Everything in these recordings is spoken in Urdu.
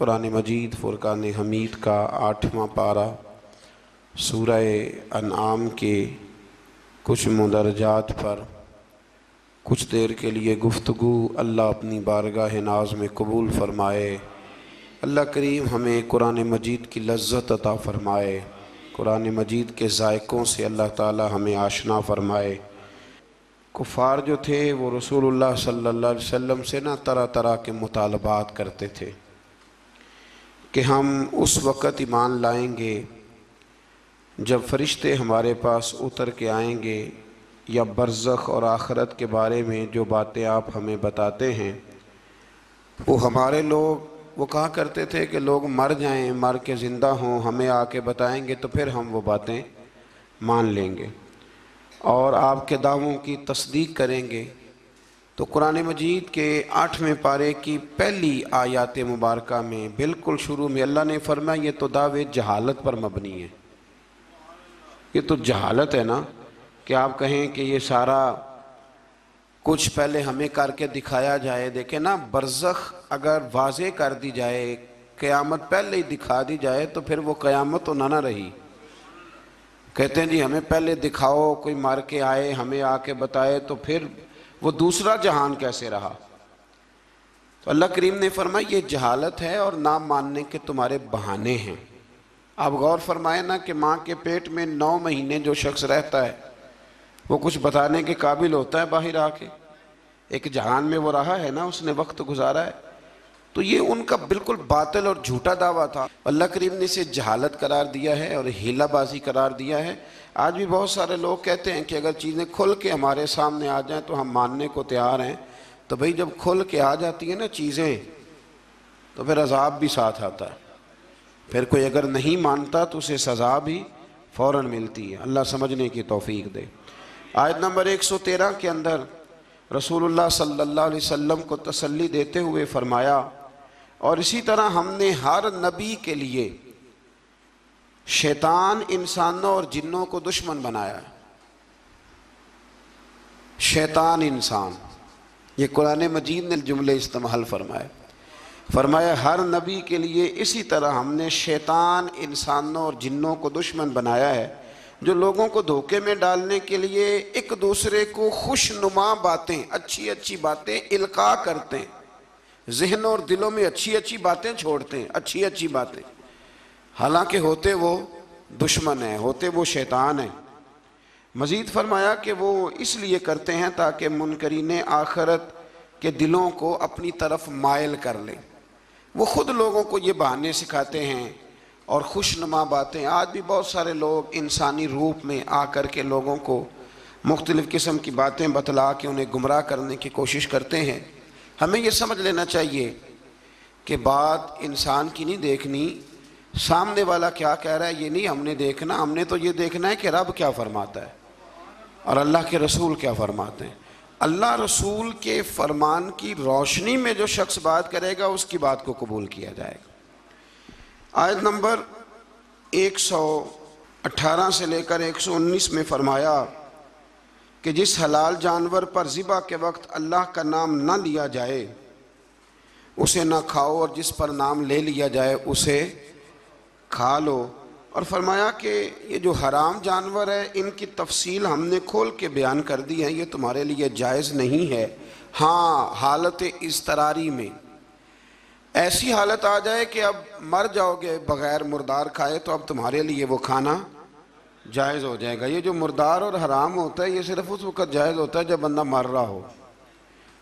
قرآن مجید فرقان حمید کا 8واں پارہ سورہ انعام کے کچھ مندرجات پر کچھ دیر کے لیے گفتگو اللہ اپنی بارگاہ ناز میں قبول فرمائے۔ اللہ کریم ہمیں قرآن مجید کی لذت عطا فرمائے، قرآن مجید کے ذائقوں سے اللہ تعالی ہمیں آشنا فرمائے۔ کفار جو تھے وہ رسول اللہ صلی اللہ علیہ وسلم سے طرح طرح کے مطالبات کرتے تھے کہ ہم اس وقت ایمان لائیں گے جب فرشتے ہمارے پاس اتر کے آئیں گے، یا برزخ اور آخرت کے بارے میں جو باتیں آپ ہمیں بتاتے ہیں وہ ہمارے لوگ وہ کہا کرتے تھے کہ لوگ مر جائیں، مر کے زندہ ہوں، ہمیں آ کے بتائیں گے تو پھر ہم وہ باتیں مان لیں گے اور آپ کے دعووں کی تصدیق کریں گے۔ تو قرآن مجید کے 8ویں پارے کی پہلی آیات مبارکہ میں بالکل شروع میں اللہ نے فرمایا یہ تو دعوے جہالت پر مبنی ہے۔ یہ تو جہالت ہے نا کہ آپ کہیں کہ یہ سارا کچھ پہلے ہمیں کر کے دکھایا جائے۔ دیکھیں نا، برزخ اگر واضح کر دی جائے، قیامت پہلے ہی دکھا دی جائے تو پھر وہ قیامت تو نہ رہی۔ کہتے ہیں جی ہمیں پہلے دکھاؤ، کوئی مار کے آئے ہمیں آ کے بتائے تو پھر وہ دوسرا جہان کیسے رہا؟ تو اللہ کریم نے فرمایا یہ جہالت ہے اور نہ ماننے کے تمہارے بہانے ہیں۔ آپ غور فرمائیں نا کہ ماں کے پیٹ میں 9 مہینے جو شخص رہتا ہے وہ کچھ بتانے کے قابل ہوتا ہے باہر آ کے؟ ایک جہان میں وہ رہا ہے نا، اس نے وقت گزارا ہے۔ تو یہ ان کا بالکل باطل اور جھوٹا دعویٰ تھا۔ اللہ کریم نے اسے جہالت قرار دیا ہے اور ہیلہ بازی قرار دیا ہے۔ آج بھی بہت سارے لوگ کہتے ہیں کہ اگر چیزیں کھل کے ہمارے سامنے آ جائیں تو ہم ماننے کو تیار ہیں۔ تو بھئی جب کھل کے آ جاتی ہیں نا چیزیں تو پھر عذاب بھی ساتھ آتا ہے، پھر کوئی اگر نہیں مانتا تو اسے سزا بھی فوراً ملتی ہے۔ اللہ سمجھنے کی توفیق دے۔ آیت نمبر 113 کے اندر رسول اللہ صلی اللہ علیہ وسلم کو تسلی دیتے ہوئے فرمایا، اور اسی طرح ہم نے ہر نبی کے لیے شیطان انسانوں اور جنوں کو دشمن بنایا ہے۔ شیطان انسان، یہ قرآن مجید نے جملے استعمال فرمایا ہر نبی کے لیے اسی طرح ہم نے شیطان انسانوں اور جنوں کو دشمن بنایا ہے، جو لوگوں کو دھوکے میں ڈالنے کے لیے ایک دوسرے کو خوشنما باتیں، اچھی اچھی باتیں القاء کرتے ہیں، ذہنوں اور دلوں میں اچھی اچھی باتیں چھوڑتے ہیں، اچھی اچھی باتیں، حالانکہ ہوتے وہ دشمن ہیں، ہوتے وہ شیطان ہیں۔ مزید فرمایا کہ وہ اس لیے کرتے ہیں تاکہ منکرین آخرت کے دلوں کو اپنی طرف مائل کر لیں۔ وہ خود لوگوں کو یہ بہانے سکھاتے ہیں اور خوشنما باتیں۔ آج بھی بہت سارے لوگ انسانی روپ میں آ کر کے لوگوں کو مختلف قسم کی باتیں بتلا کے انہیں گمراہ کرنے کی کوشش کرتے ہیں۔ ہمیں یہ سمجھ لینا چاہیے کہ بات انسان کی نہیں دیکھنی، سامنے والا کیا کہہ رہا ہے یہ نہیں ہم نے دیکھنا، ہم نے تو یہ دیکھنا ہے کہ رب کیا فرماتا ہے اور اللہ کے رسول کیا فرماتے ہیں۔ اللہ رسول کے فرمان کی روشنی میں جو شخص بات کرے گا اس کی بات کو قبول کیا جائے گا۔ آیت نمبر 118 سے لے کر 119 میں فرمایا کہ جس حلال جانور پر ذبح کے وقت اللہ کا نام نہ لیا جائے اسے نہ کھاؤ، اور جس پر نام لے لیا جائے اسے کھا لو۔ اور فرمایا کہ یہ جو حرام جانور ہے ان کی تفصیل ہم نے کھول کے بیان کر دی ہے، یہ تمہارے لیے جائز نہیں ہے۔ ہاں، حالت اضطراری میں ایسی حالت آ جائے کہ اب مر جاؤ گے بغیر مردار کھائے تو اب تمہارے لیے وہ کھانا جائز ہو جائے گا۔ یہ جو مردار اور حرام ہوتا ہے یہ صرف اس وقت جائز ہوتا ہے جب بندہ مر رہا ہو،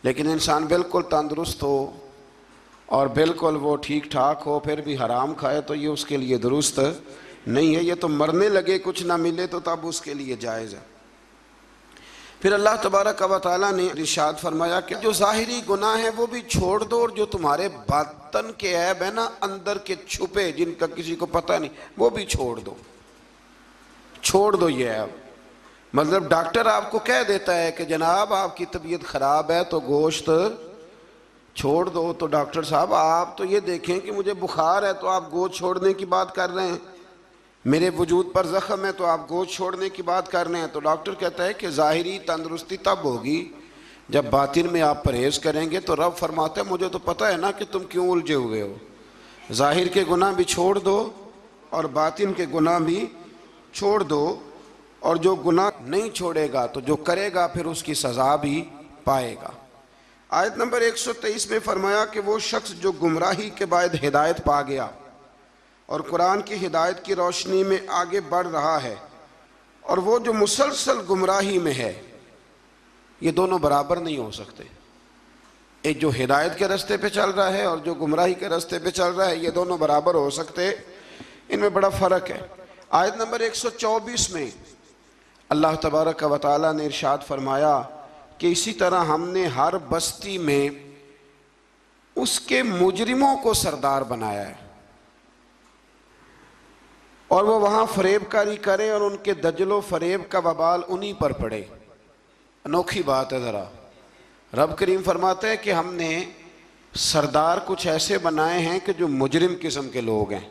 لیکن انسان بالکل تندرست ہو اور بالکل وہ ٹھیک ٹھاک ہو پھر بھی حرام کھائے تو یہ اس کے لیے درست نہیں ہے۔ یہ تو مرنے لگے کچھ نہ ملے تو تب اس کے لیے جائز ہے۔ پھر اللہ تبارک و تعالیٰ نے ارشاد فرمایا کہ جو ظاہری گناہ ہیں وہ بھی چھوڑ دو، اور جو تمہارے باطن کے عیب ہیں نا، اندر کے چھپے جن کا کسی کو پتہ نہیں، وہ بھی چھوڑ دو۔ چھوڑ دو یہ عیب، مطلب ڈاکٹر آپ کو کہہ دیتا ہے کہ جناب آپ کی طبیعت خراب ہے تو گوشت چھوڑ دو، تو ڈاکٹر صاحب آپ تو یہ دیکھیں کہ مجھے بخار ہے تو آپ گوشت چھوڑنے کی بات کر رہے ہیں، میرے وجود پر زخم ہے تو آپ گوشت چھوڑنے کی بات کر رہے ہیں۔ تو ڈاکٹر کہتا ہے کہ ظاہری تندرستی تب ہوگی جب باطن میں آپ پرہیز کریں گے۔ تو رب فرماتا ہے مجھے تو پتہ ہے نا کہ تم کیوں الجھے ہوئے ہو، ظاہر کے گناہ بھی چھوڑ دو اور باطن کے گناہ بھی چھوڑ دو، اور جو گناہ نہیں چھوڑے گا تو جو کرے گا پھر اس کی سزا بھی پائے گا۔ آیت نمبر 123 میں فرمایا کہ وہ شخص جو گمراہی کے بعد ہدایت پا گیا اور قرآن کی ہدایت کی روشنی میں آگے بڑھ رہا ہے، اور وہ جو مسلسل گمراہی میں ہے، یہ دونوں برابر نہیں ہو سکتے۔ ایک جو ہدایت کے راستے پہ چل رہا ہے اور جو گمراہی کے راستے پہ چل رہا ہے، یہ دونوں برابر ہو سکتے، ان میں بڑا فرق ہے۔ آیت نمبر 124 میں اللہ تبارک و تعالیٰ نے ارشاد فرمایا کہ اسی طرح ہم نے ہر بستی میں اس کے مجرموں کو سردار بنایا ہے، اور وہ وہاں فریب کاری کریں اور ان کے دجل و فریب کا وبال انہی پر پڑے۔ انوکھی بات ہے ذرا۔ رب کریم فرماتے ہیں کہ ہم نے سردار کچھ ایسے بنائے ہیں کہ جو مجرم قسم کے لوگ ہیں،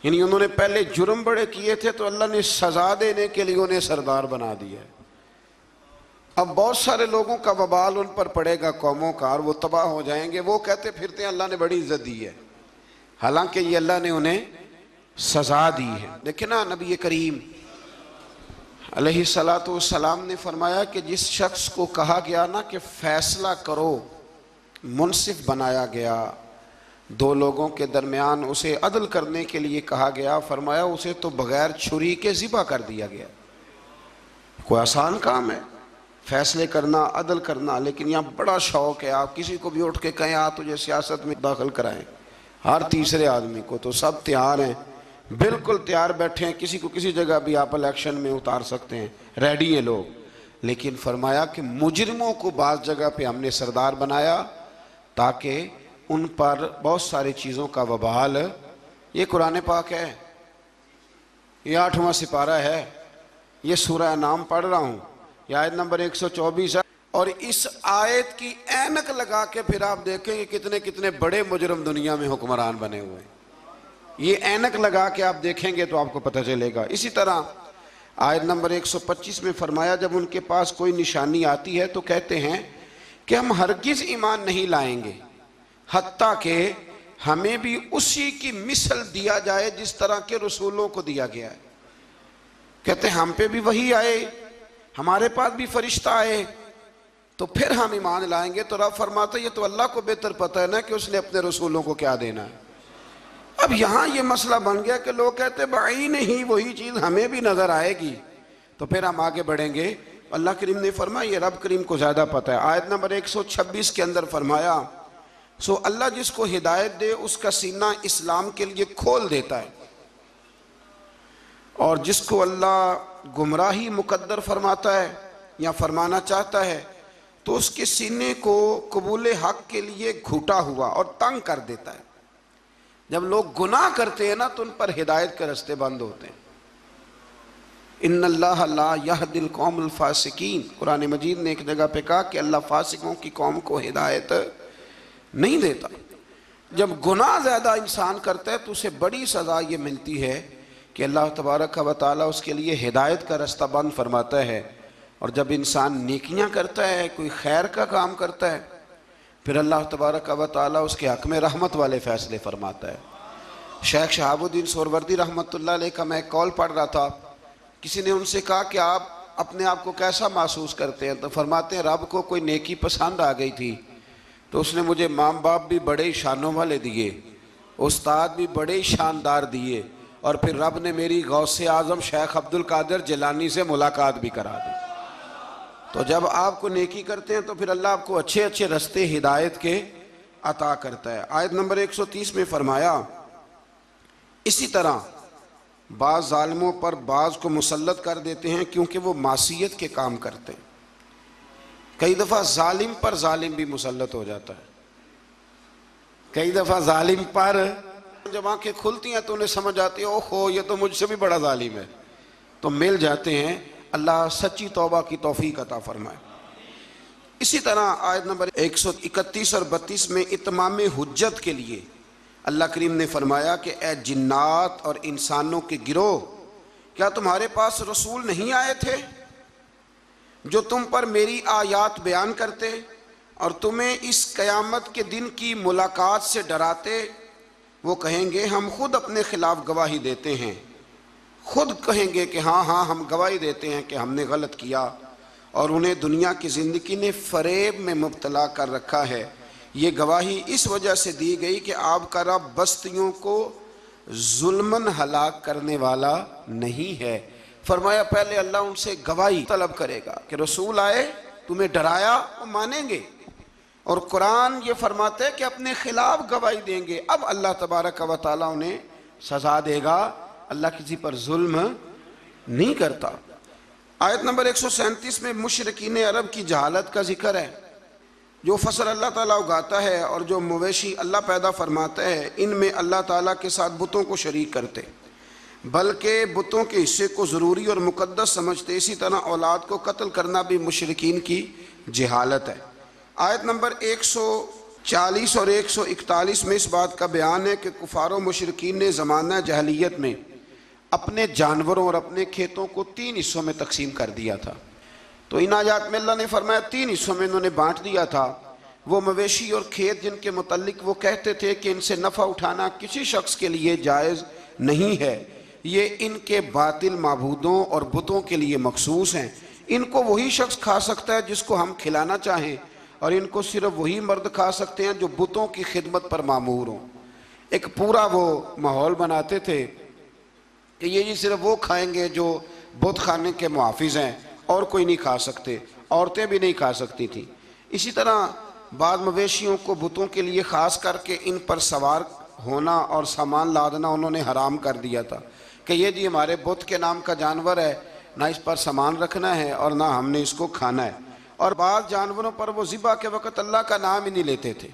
یعنی انہوں نے پہلے جرم بڑے کیے تھے تو اللہ نے سزا دینے کے لیے انہیں سردار بنا دیا ہے۔ اب بہت سارے لوگوں کا وبال ان پر پڑے گا، قوموں کا، اور وہ تباہ ہو جائیں گے۔ وہ کہتے پھرتے ہیں اللہ نے بڑی عزت دی ہے، حالانکہ یہ اللہ نے انہیں سزا دی ہے۔ دیکھیں نا، نبی کریم علیہ السلام نے فرمایا کہ جس شخص کو کہا گیا نا کہ فیصلہ کرو، منصف بنایا گیا، دو لوگوں کے درمیان اسے عدل کرنے کے لیے کہا گیا، فرمایا اسے تو بغیر چھری کے ذبح کر دیا گیا۔ کوئی آسان کام ہے فیصلے کرنا، عدل کرنا، لیکن یہاں بڑا شوق ہے، آپ کسی کو بھی اٹھ کے کہیں تجھے سیاست میں داخل کرائیں، ہر تیسرے آدمی کو، تو سب تیار ہیں، بالکل تیار بیٹھے ہیں، کسی کو کسی جگہ بھی آپ الیکشن میں اتار سکتے ہیں، ریڈی ہیں لوگ۔ لیکن فرمایا کہ مجرموں کو بعض جگہ پہ ہم نے سردار بنایا تاکہ ان پر بہت ساری چیزوں کا وبال۔ یہ قرآن پاک ہے، یہ 8واں سپارہ ہے، یہ سورہ انعام پڑھ رہا ہوں، یہ آیت نمبر 124 ہے، اور اس آیت کی اینک لگا کے پھر آپ دیکھیں کہ کتنے کتنے بڑے مجرم دنیا میں حکمران بنے ہوئے ہیں۔ یہ اینک لگا کے آپ دیکھیں گے تو آپ کو پتہ چلے گا۔ اسی طرح آیت نمبر 125 میں فرمایا جب ان کے پاس کوئی نشانی آتی ہے تو کہتے ہیں کہ ہم ہرگز ایمان نہیں لائیں گے حتیٰ کہ ہمیں بھی اسی کی مثل دیا جائے جس طرح کے رسولوں کو دیا گیا ہے۔ کہتے ہیں ہم پہ بھی وحی آئے، ہمارے پاس بھی فرشتہ آئے تو پھر ہم ایمان لائیں گے۔ تو رب فرماتا ہے یہ تو اللہ کو بہتر پتہ ہے نا کہ اس نے اپنے رسولوں کو کیا دینا ہے۔ اب یہاں یہ مسئلہ بن گیا کہ لوگ کہتے ہیں بعین ہی وہی چیز ہمیں بھی نظر آئے گی تو پھر ہم آگے بڑھیں گے۔ اللہ کریم نے فرمایا یہ رب کریم کو زیادہ پتہ ہے۔ آیت نمبر 126 کے اندر فرمایا سو اللہ جس کو ہدایت دے اس کا سینہ اسلام کے لیے کھول دیتا ہے، اور جس کو اللہ گمراہی مقدر فرماتا ہے یا فرمانا چاہتا ہے تو اس کے سینے کو قبول حق کے لیے گھٹا ہوا اور تنگ کر دیتا ہے۔ جب لوگ گناہ کرتے ہیں نا تو ان پر ہدایت کے راستے بند ہوتے ہیں۔ ان اللہ لا یہدی القوم الفاسقین، قرآن مجید نے ایک جگہ پہ کہا کہ اللہ فاسقوں کی قوم کو ہدایت نہیں دیتا۔ جب گناہ زیادہ انسان کرتا ہے تو اسے بڑی سزا یہ ملتی ہے کہ اللہ تبارک و تعالیٰ اس کے لیے ہدایت کا راستہ بند فرماتا ہے، اور جب انسان نیکیاں کرتا ہے، کوئی خیر کا کام کرتا ہے، پھر اللہ تبارک و تعالیٰ اس کے حق میں رحمت والے فیصلے فرماتا ہے۔ شیخ شہاب الدین سہروردی رحمۃ اللہ علیہ کا میں ایک کال پڑھ رہا تھا، کسی نے ان سے کہا کہ آپ اپنے آپ کو کیسا محسوس کرتے ہیں؟ تو فرماتے ہیں رب کو کوئی نیکی پسند آ گئی تھی تو اس نے مجھے ماں باپ بھی بڑے ہی شانوں والے دیے، استاد بھی بڑے ہی شاندار دیے، اور پھر رب نے میری غوث اعظم شیخ عبد القادر جیلانی سے ملاقات بھی کرا دی۔ تو جب آپ کو نیکی کرتے ہیں تو پھر اللہ آپ کو اچھے اچھے رستے ہدایت کے عطا کرتا ہے۔ آیت نمبر 130 میں فرمایا اسی طرح بعض ظالموں پر بعض کو مسلط کر دیتے ہیں کیونکہ وہ معصیت کے کام کرتے ہیں۔ کئی دفعہ ظالم پر ظالم بھی مسلط ہو جاتا ہے، کئی دفعہ ظالم پر جب آنکھیں کھلتی ہیں تو انہیں سمجھ آتی ہے اوہو یہ تو مجھ سے بھی بڑا ظالم ہے، تو مل جاتے ہیں۔ اللہ سچی توبہ کی توفیق عطا فرمائے۔ اسی طرح آیت نمبر 131 اور 32 میں اتمام حجت کے لیے اللہ کریم نے فرمایا کہ اے جنات اور انسانوں کے گروہ، کیا تمہارے پاس رسول نہیں آئے تھے جو تم پر میری آیات بیان کرتے اور تمہیں اس قیامت کے دن کی ملاقات سے ڈراتے وہ کہیں گے ہم خود اپنے خلاف گواہی دیتے ہیں، خود کہیں گے کہ ہاں ہاں ہم گواہی دیتے ہیں کہ ہم نے غلط کیا، اور انہیں دنیا کی زندگی نے فریب میں مبتلا کر رکھا ہے۔ یہ گواہی اس وجہ سے دی گئی کہ آپ کا رب بستیوں کو ظلماً ہلاک کرنے والا نہیں ہے۔ فرمایا پہلے اللہ ان سے گواہی طلب کرے گا کہ رسول آئے، تمہیں ڈرایا، وہ مانیں گے، اور قرآن یہ فرماتا ہے کہ اپنے خلاف گواہی دیں گے۔ اب اللہ تبارک و تعالیٰ انہیں سزا دے گا، اللہ کسی پر ظلم نہیں کرتا۔ آیت نمبر 137 میں مشرکین عرب کی جہالت کا ذکر ہے۔ جو فصل اللہ تعالیٰ اگاتا ہے اور جو مویشی اللہ پیدا فرماتا ہے، ان میں اللہ تعالیٰ کے ساتھ بتوں کو شریک کرتے، بلکہ بتوں کے حصے کو ضروری اور مقدس سمجھتے۔ اسی طرح اولاد کو قتل کرنا بھی مشرکین کی جہالت ہے۔ آیت نمبر 140 اور 141 میں اس بات کا بیان ہے کہ کفار و مشرکین نے زمانہ جاہلیت میں اپنے جانوروں اور اپنے کھیتوں کو 3 حصوں میں تقسیم کر دیا تھا۔ تو ان آیات میں اللہ نے فرمایا 3 حصوں میں انہوں نے بانٹ دیا تھا۔ وہ مویشی اور کھیت جن کے متعلق وہ کہتے تھے کہ ان سے نفع اٹھانا کسی شخص کے لیے جائز نہیں ہے، یہ ان کے باطل معبودوں اور بتوں کے لیے مخصوص ہیں، ان کو وہی شخص کھا سکتا ہے جس کو ہم کھلانا چاہیں، اور ان کو صرف وہی مرد کھا سکتے ہیں جو بتوں کی خدمت پر مامور ہوں۔ ایک پورا وہ ماحول بناتے تھے کہ یہ جی صرف وہ کھائیں گے جو بت خانے کے محافظ ہیں، اور کوئی نہیں کھا سکتے، عورتیں بھی نہیں کھا سکتی تھیں۔ اسی طرح بعض مویشیوں کو بتوں کے لیے خاص کر کے ان پر سوار ہونا اور سامان لادنا انہوں نے حرام کر دیا تھا کہ یہ جی ہمارے بت کے نام کا جانور ہے، نہ اس پر سامان رکھنا ہے اور نہ ہم نے اس کو کھانا ہے۔ اور بعض جانوروں پر وہ ذبح کے وقت اللہ کا نام ہی نہیں لیتے تھے،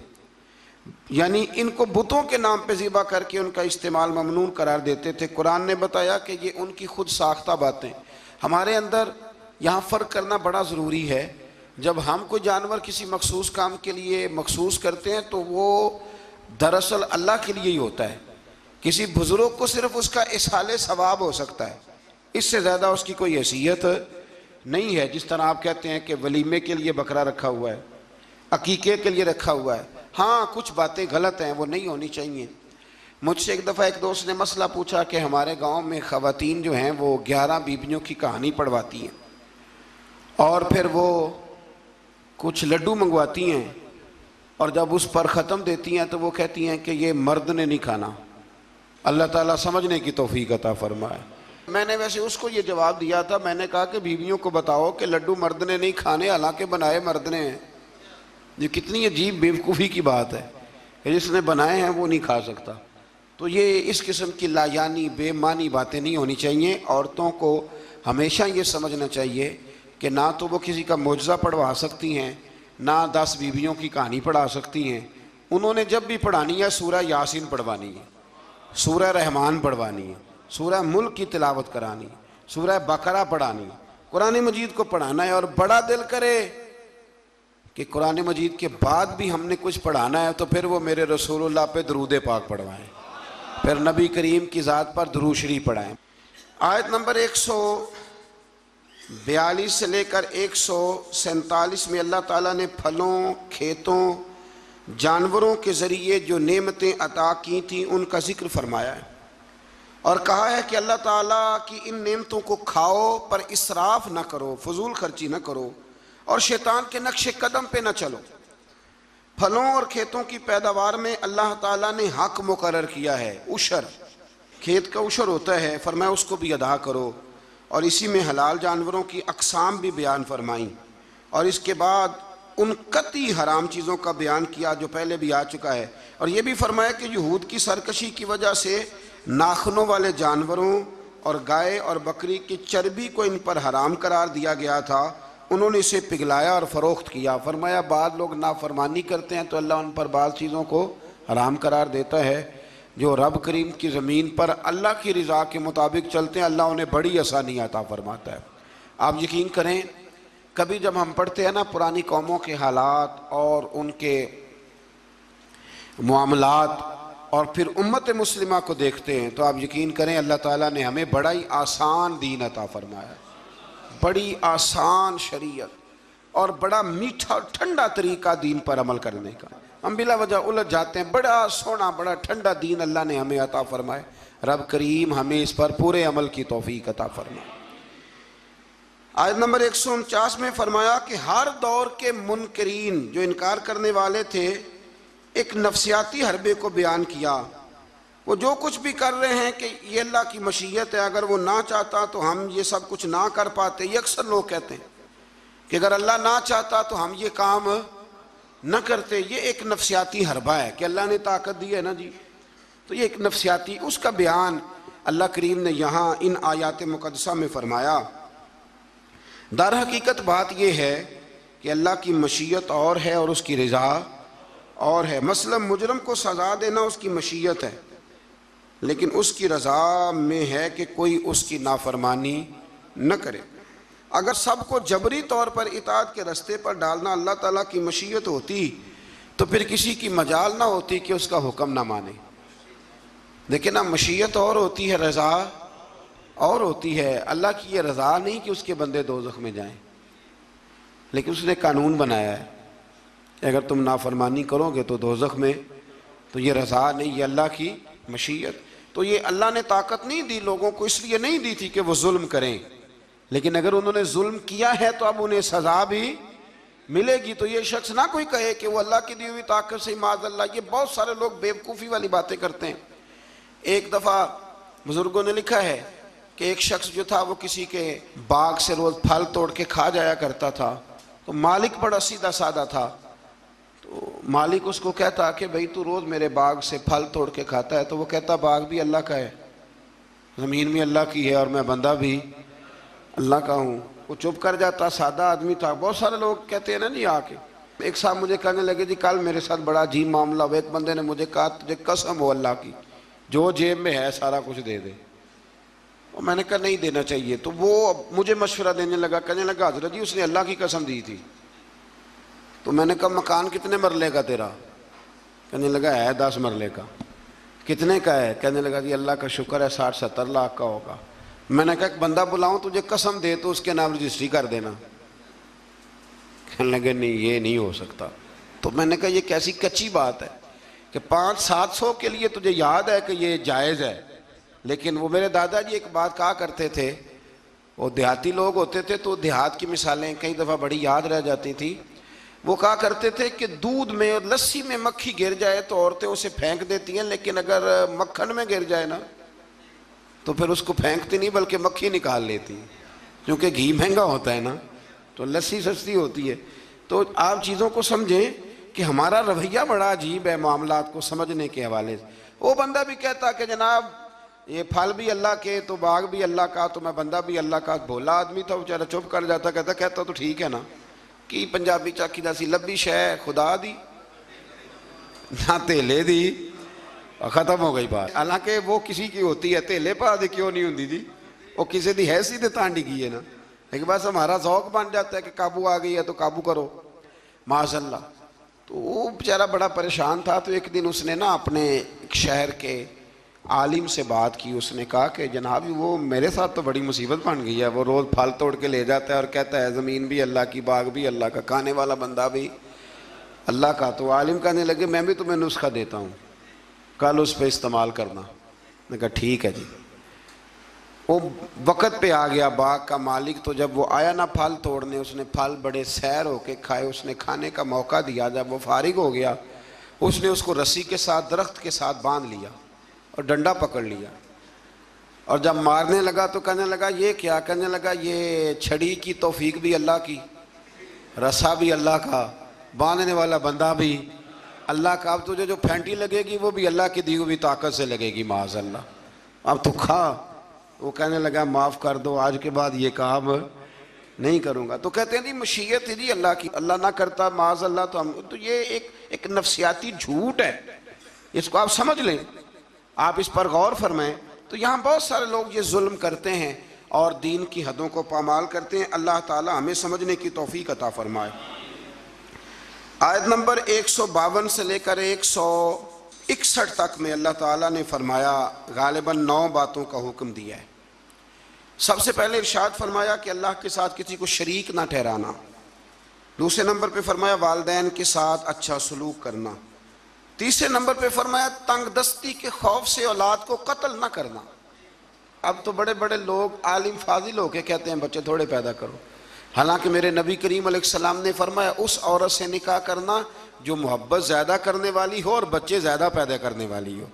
یعنی ان کو بتوں کے نام پہ ذبح کر کے ان کا استعمال ممنوع قرار دیتے تھے۔ قرآن نے بتایا کہ یہ ان کی خود ساختہ باتیں۔ ہمارے اندر یہاں فرق کرنا بڑا ضروری ہے۔ جب ہم کوئی جانور کسی مخصوص کام کے لیے مخصوص کرتے ہیں تو وہ دراصل اللہ کے لیے ہی ہوتا ہے۔ کسی بزرگ کو صرف اس کا اصحال ثواب ہو سکتا ہے، اس سے زیادہ اس کی کوئی حیثیت نہیں ہے۔ جس طرح آپ کہتے ہیں کہ ولیمے کے لیے بکرا رکھا ہوا ہے، عقیقے کے لیے رکھا ہوا ہے، ہاں کچھ باتیں غلط ہیں، وہ نہیں ہونی چاہیے۔ مجھ سے ایک دفعہ ایک دوست نے مسئلہ پوچھا کہ ہمارے گاؤں میں خواتین جو ہیں وہ 11 بیویوں کی کہانی پڑھواتی ہیں، اور پھر وہ کچھ لڈو منگواتی ہیں، اور جب اس پر ختم دیتی ہیں تو وہ کہتی ہیں کہ یہ مرد نے نہیں کھانا۔ اللہ تعالیٰ سمجھنے کی توفیق عطا فرمائے۔ میں نے ویسے اس کو یہ جواب دیا تھا، میں نے کہا کہ بیویوں کو بتاؤ کہ لڈو مرد نے نہیں کھانے، حالانکہ بنائے مرد نے ہیں۔ یہ کتنی عجیب بیوقوفی کی بات ہے کہ جس نے بنائے ہیں وہ نہیں کھا سکتا۔ تو یہ اس قسم کی لایانی بے معنی باتیں نہیں ہونی چاہیے۔ عورتوں کو ہمیشہ یہ سمجھنا چاہیے کہ نہ تو وہ کسی کا معجزہ پڑھوا سکتی ہیں، نہ 10 بیویوں کی کہانی پڑھا سکتی ہیں۔ انہوں نے جب بھی پڑھانی ہے سورہ یاسین پڑھوانی ہے، سورہ رحمان پڑھوانی ہے، سورہ ملک کی تلاوت کرانی ہے، سورہ بقرہ پڑھانی ہے، قرآن مجید کو پڑھانا ہے۔ اور بڑا دل کرے کہ قرآن مجید کے بعد بھی ہم نے کچھ پڑھانا ہے تو پھر وہ میرے رسول اللہ پہ درود پاک پڑھوائیں، پھر نبی کریم کی ذات پر درود شریف پڑھائیں۔ آیت نمبر 142 سے لے کر 147 میں اللہ تعالیٰ نے پھلوں، کھیتوں، جانوروں کے ذریعے جو نعمتیں عطا کی تھیں ان کا ذکر فرمایا ہے، اور کہا ہے کہ اللہ تعالیٰ کی ان نعمتوں کو کھاؤ پر اسراف نہ کرو، فضول خرچی نہ کرو، اور شیطان کے نقش قدم پہ نہ چلو۔ پھلوں اور کھیتوں کی پیداوار میں اللہ تعالیٰ نے حق مقرر کیا ہے، عشر، کھیت کا عشر ہوتا ہے، فرمایا اس کو بھی ادا کرو، اور اسی میں حلال جانوروں کی اقسام بھی بیان فرمائیں، اور اس کے بعد ان قطعی حرام چیزوں کا بیان کیا جو پہلے بھی آ چکا ہے۔ اور یہ بھی فرمایا کہ یہود کی سرکشی کی وجہ سے ناخنوں والے جانوروں اور گائے اور بکری کی چربی کو ان پر حرام قرار دیا گیا تھا، انہوں نے اسے پگھلایا اور فروخت کیا۔ فرمایا بعض لوگ نافرمانی کرتے ہیں تو اللہ ان پر بعض چیزوں کو حرام قرار دیتا ہے۔ جو رب کریم کی زمین پر اللہ کی رضا کے مطابق چلتے ہیں اللہ انہیں بڑی آسانی عطا فرماتا ہے۔ آپ یقین کریں کبھی جب ہم پڑھتے ہیں نا پرانی قوموں کے حالات اور ان کے معاملات اور پھر امت مسلمہ کو دیکھتے ہیں تو آپ یقین کریں اللہ تعالیٰ نے ہمیں بڑا ہی آسان دین عطا فرمایا، بڑی آسان شریعت اور بڑا میٹھا ٹھنڈا طریقہ دین پر عمل کرنے کا۔ ہم بلا وجہ الجھ جاتے ہیں۔ بڑا سونا بڑا ٹھنڈا دین اللہ نے ہمیں عطا فرمائے، رب کریم ہمیں اس پر پورے عمل کی توفیق عطا فرمائے۔ آیت نمبر 149 میں فرمایا کہ ہر دور کے منکرین جو انکار کرنے والے تھے ایک نفسیاتی حربے کو بیان کیا۔ وہ جو کچھ بھی کر رہے ہیں کہ یہ اللہ کی مشیت ہے، اگر وہ نہ چاہتا تو ہم یہ سب کچھ نہ کر پاتے۔ یہ اکثر لوگ کہتے ہیں کہ اگر اللہ نہ چاہتا تو ہم یہ کام نہ کرتے۔ یہ ایک نفسیاتی حربہ ہے کہ اللہ نے طاقت دی ہے نا جی، تو یہ ایک نفسیاتی، اس کا بیان اللہ کریم نے یہاں ان آیات مقدسہ میں فرمایا۔ در حقیقت بات یہ ہے کہ اللہ کی مشیت اور ہے اور اس کی رضا اور ہے۔ مثلا مجرم کو سزا دینا اس کی مشیت ہے، لیکن اس کی رضا میں ہے کہ کوئی اس کی نافرمانی نہ کرے۔ اگر سب کو جبری طور پر اطاعت کے رستے پر ڈالنا اللہ تعالیٰ کی مشیت ہوتی تو پھر کسی کی مجال نہ ہوتی کہ اس کا حکم نہ مانے۔ لیکن نا مشیت اور ہوتی ہے، رضا اور ہوتی ہے۔ اللہ کی یہ رضا نہیں کہ اس کے بندے دوزخ میں جائیں، لیکن اس نے قانون بنایا ہے کہ اگر تم نافرمانی کرو گے تو دوزخ میں، تو یہ رضا نہیں، یہ اللہ کی مشیت۔ تو یہ اللہ نے طاقت نہیں دی لوگوں کو، اس لیے نہیں دی تھی کہ وہ ظلم کریں، لیکن اگر انہوں نے ظلم کیا ہے تو اب انہیں سزا بھی ملے گی۔ تو یہ شخص نہ کوئی کہے کہ وہ اللہ کی دی ہوئی طاقت سے معاذ اللہ، یہ بہت سارے لوگ بیوقوفی والی باتیں کرتے ہیں۔ ایک دفعہ بزرگوں نے لکھا ہے کہ ایک شخص جو تھا وہ کسی کے باغ سے روز پھل توڑ کے کھا جایا کرتا تھا، تو مالک بڑا سیدھا سادہ تھا، تو مالک اس کو کہتا کہ بھئی تو روز میرے باغ سے پھل توڑ کے کھاتا ہے، تو وہ کہتا باغ بھی اللہ کا ہے، زمین بھی اللہ کی ہے، اور میں بندہ بھی اللہ کا ہوں۔ وہ چپ کر جاتا، سادہ آدمی تھا۔ بہت سارے لوگ کہتے ہیں نا جی آ کے، ایک صاحب مجھے کہنے لگے جی کل میرے ساتھ بڑا عجیب معاملہ ہوا، ایک بندے نے مجھے کہا تجھے قسم ہو اللہ کی جو جیب میں ہے سارا کچھ دے دے، اور میں نے کہا نہیں دینا چاہیے۔ تو وہ مجھے مشورہ دینے لگا، کہنے لگا حضرت جی اس نے اللہ کی قسم دی تھی۔ تو میں نے کہا مکان کتنے مرلے کا تیرا؟ کہنے لگا ہے 10 مرلے کا۔ کتنے کا ہے؟ کہنے لگا جی اللہ کا شکر ہے 60-70 لاکھ کا ہوگا۔ میں نے کہا ایک بندہ بلاؤں تجھے قسم دے تو اس کے نام رجسٹری کر دینا۔ کہنے لگے نہیں یہ نہیں ہو سکتا۔ تو میں نے کہا یہ کیسی کچی بات ہے کہ 500-700 کے لیے تجھے یاد ہے کہ یہ جائز ہے، لیکن وہ میرے دادا جی ایک بات کہا کرتے تھے، وہ دیہاتی لوگ ہوتے تھے تو دیہات کی مثالیں کئی دفعہ بڑی یاد رہ جاتی تھی۔ وہ کہا کرتے تھے کہ دودھ میں اور لسی میں مکھی گر جائے تو عورتیں اسے پھینک دیتی ہیں، لیکن اگر مکھن میں گر جائے نا تو پھر اس کو پھینکتی نہیں بلکہ مکھی نکال لیتی، کیونکہ گھی مہنگا ہوتا ہے نا تو لسی سستی ہوتی ہے۔ تو آپ چیزوں کو سمجھیں کہ ہمارا رویہ بڑا عجیب ہے معاملات کو سمجھنے کے حوالے سے۔ وہ بندہ بھی کہتا کہ جناب یہ پھل بھی اللہ کے تو باغ بھی اللہ کا تو میں بندہ بھی اللہ کا۔ بھولا آدمی تھا بیچارہ، چپ کر جاتا، کہتا تو ٹھیک ہے نا، کی پنجابی چاکی دا سی لبی شے خدا دی نہ تیلے دی، ختم ہو گئی بات۔ حالانکہ وہ کسی کی ہوتی ہے، تیلے پا دی کیوں نہیں ہوندی جی، وہ کسی دی حیثیت تانڈی کی ہے نا، لیکن بس ہمارا ذوق بن جاتا ہے کہ قابو آ گئی ہے تو قابو کرو معاذ اللہ۔ تو وہ بیچارہ بڑا پریشان تھا، تو ایک دن اس نے نا اپنے ایک شہر کے عالم سے بات کی۔ اس نے کہا کہ جناب وہ میرے ساتھ تو بڑی مصیبت بن گئی ہے، وہ روز پھل توڑ کے لے جاتا ہے اور کہتا ہے زمین بھی اللہ کی، باغ بھی اللہ کا، کھانے والا بندہ بھی اللہ کا۔ تو عالم کہنے لگے میں بھی تمہیں نسخہ دیتا ہوں، کل اس پہ استعمال کرنا۔ میں کہا ٹھیک ہے جی۔ وہ وقت پہ آ گیا باغ کا مالک، تو جب وہ آیا نا پھل توڑنے، اس نے پھل بڑے سیر ہو کے کھائے، اس نے کھانے کا موقع دیا۔ جب وہ فارغ ہو گیا اس نے اس کو رسی کے ساتھ درخت کے ساتھ باندھ لیا اور ڈنڈا پکڑ لیا، اور جب مارنے لگا تو کہنے لگا یہ کیا؟ کہنے لگا یہ چھڑی کی توفیق بھی اللہ کی، رسا بھی اللہ کا، باندھنے والا بندہ بھی اللہ کا، اب تجھے جو پھینٹی لگے گی وہ بھی اللہ کی دی ہوئی طاقت سے لگے گی معاذ اللہ، اب تو کھا۔ وہ کہنے لگا معاف کر دو، آج کے بعد یہ کام نہیں کروں گا۔ تو کہتے ہیں جی مشیت جی اللہ کی، اللہ نہ کرتا معاذ اللہ تو ہم، تو یہ ایک نفسیاتی جھوٹ ہے، اس کو آپ سمجھ لیں، آپ اس پر غور فرمائیں۔ تو یہاں بہت سارے لوگ یہ ظلم کرتے ہیں اور دین کی حدوں کو پامال کرتے ہیں۔ اللہ تعالی ہمیں سمجھنے کی توفیق عطا فرمائے۔ آیت نمبر 152 سے لے کر 161 تک میں اللہ تعالیٰ نے فرمایا، غالباً 9 باتوں کا حکم دیا ہے۔ سب سے پہلے ارشاد فرمایا کہ اللہ کے ساتھ کسی کو شریک نہ ٹھہرانا۔ دوسرے نمبر پہ فرمایا والدین کے ساتھ اچھا سلوک کرنا۔ تیسرے نمبر پہ فرمایا تنگ دستی کے خوف سے اولاد کو قتل نہ کرنا۔ اب تو بڑے بڑے لوگ عالم فاضل ہو کے کہتے ہیں بچے تھوڑے پیدا کرو، حالانکہ میرے نبی کریم علیہ السلام نے فرمایا اس عورت سے نکاح کرنا جو محبت زیادہ کرنے والی ہو اور بچے زیادہ پیدا کرنے والی ہو۔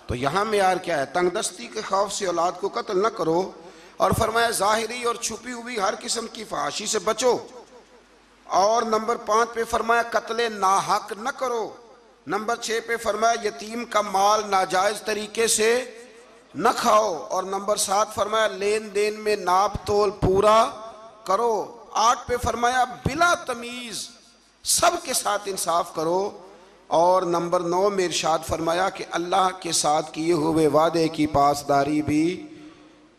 تو یہاں معیار کیا ہے؟ تنگ دستی کے خوف سے اولاد کو قتل نہ کرو، اور فرمایا ظاہری اور چھپی ہوئی ہر قسم کی فحاشی سے بچو، اور نمبر 5 پہ فرمایا قتل ناحق نہ کرو، نمبر 6 پہ فرمایا یتیم کا مال ناجائز طریقے سے نہ کھاؤ، اور نمبر 7 فرمایا لین دین میں ناپ تول پورا کرو، 8 پہ فرمایا بلا تمیز سب کے ساتھ انصاف کرو، اور نمبر 9 میں ارشاد فرمایا کہ اللہ کے ساتھ کیے ہوئے وعدے کی پاسداری بھی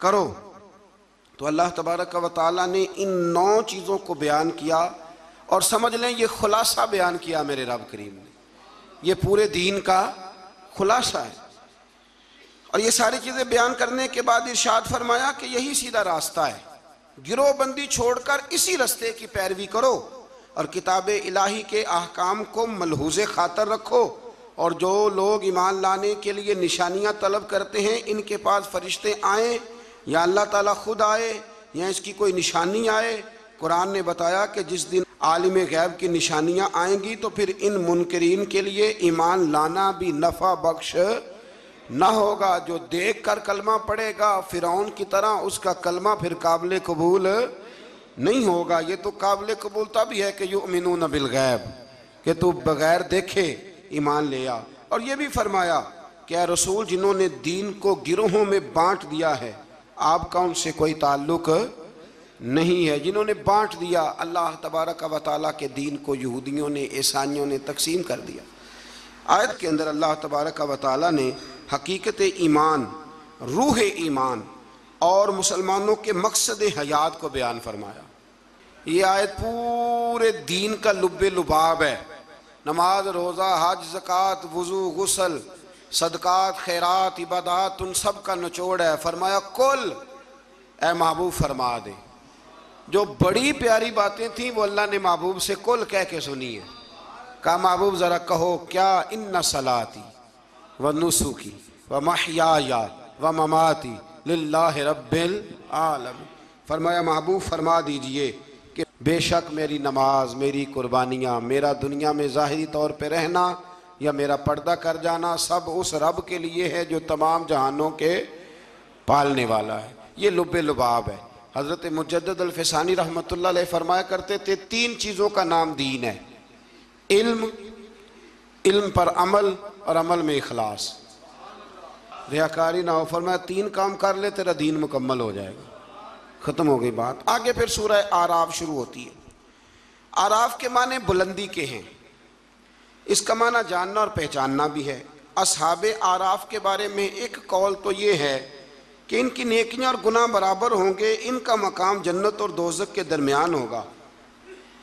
کرو۔ تو اللہ تبارک و تعالیٰ نے ان 9 چیزوں کو بیان کیا، اور سمجھ لیں یہ خلاصہ بیان کیا میرے رب کریم نے، یہ پورے دین کا خلاصہ ہے۔ اور یہ ساری چیزیں بیان کرنے کے بعد ارشاد فرمایا کہ یہی سیدھا راستہ ہے، گروہ بندی چھوڑ کر اسی راستے کی پیروی کرو، اور کتاب الہی کے احکام کو ملحوظ خاطر رکھو، اور جو لوگ ایمان لانے کے لیے نشانیاں طلب کرتے ہیں ان کے پاس فرشتے آئیں یا اللہ تعالیٰ خود آئے یا اس کی کوئی نشانی آئے، قرآن نے بتایا کہ جس دن عالم غیب کی نشانیاں آئیں گی تو پھر ان منکرین کے لیے ایمان لانا بھی نفع بخش نہ ہوگا۔ جو دیکھ کر کلمہ پڑھے گا فرعون کی طرح، اس کا کلمہ پھر قابل قبول نہیں ہوگا۔ یہ تو قابل قبول تب ہی ہے کہ یؤمنون بالغیب، کہ تو بغیر دیکھے ایمان لے آ۔ اور یہ بھی فرمایا کہ اے رسول جنہوں نے دین کو گروہوں میں بانٹ دیا ہے آپ کا ان سے کوئی تعلق نہیں ہے، جنہوں نے بانٹ دیا اللہ تبارک و تعالیٰ کے دین کو، یہودیوں نے عیسائیوں نے تقسیم کر دیا۔ آیت کے اندر اللہ تبارک و تعالیٰ نے حقیقت ایمان، روح ایمان اور مسلمانوں کے مقصد حیات کو بیان فرمایا۔ یہ آیت پورے دین کا لب لباب ہے، نماز، روزہ، حج، زکوٰۃ، وضو، غسل، صدقات، خیرات، عبادات، ان سب کا نچوڑ ہے۔ فرمایا کل اے محبوب فرما دے، جو بڑی پیاری باتیں تھیں وہ اللہ نے محبوب سے کل کہہ کے سنی ہے۔ کہا محبوب ذرا کہو کیا، ان صلاتی و نسکی و محیای و مماتی للہ رب العالمین۔ فرمایا محبوب فرما دیجئے کہ بے شک میری نماز، میری قربانیاں، میرا دنیا میں ظاہری طور پہ رہنا یا میرا پردہ کر جانا سب اس رب کے لیے ہے جو تمام جہانوں کے پالنے والا ہے۔ یہ لب لباب ہے۔ حضرت مجدد الفسانی رحمۃ اللہ علیہ فرمایا کرتے تھے 3 چیزوں کا نام دین ہے، علم، علم پر عمل، اور عمل میں اخلاص، ریاکاری نہ ہو۔ فرمایا 3 کام کر لے تیرا دین مکمل ہو جائے گا۔ ختم ہو گئی بات۔ آگے پھر سورہ اعراف شروع ہوتی ہے۔ اعراف کے معنی بلندی کے ہیں، اس کا معنی جاننا اور پہچاننا بھی ہے۔ اصحاب اعراف کے بارے میں ایک قول تو یہ ہے کہ ان کی نیکیاں اور گناہ برابر ہوں گے، ان کا مقام جنت اور دوزخ کے درمیان ہوگا۔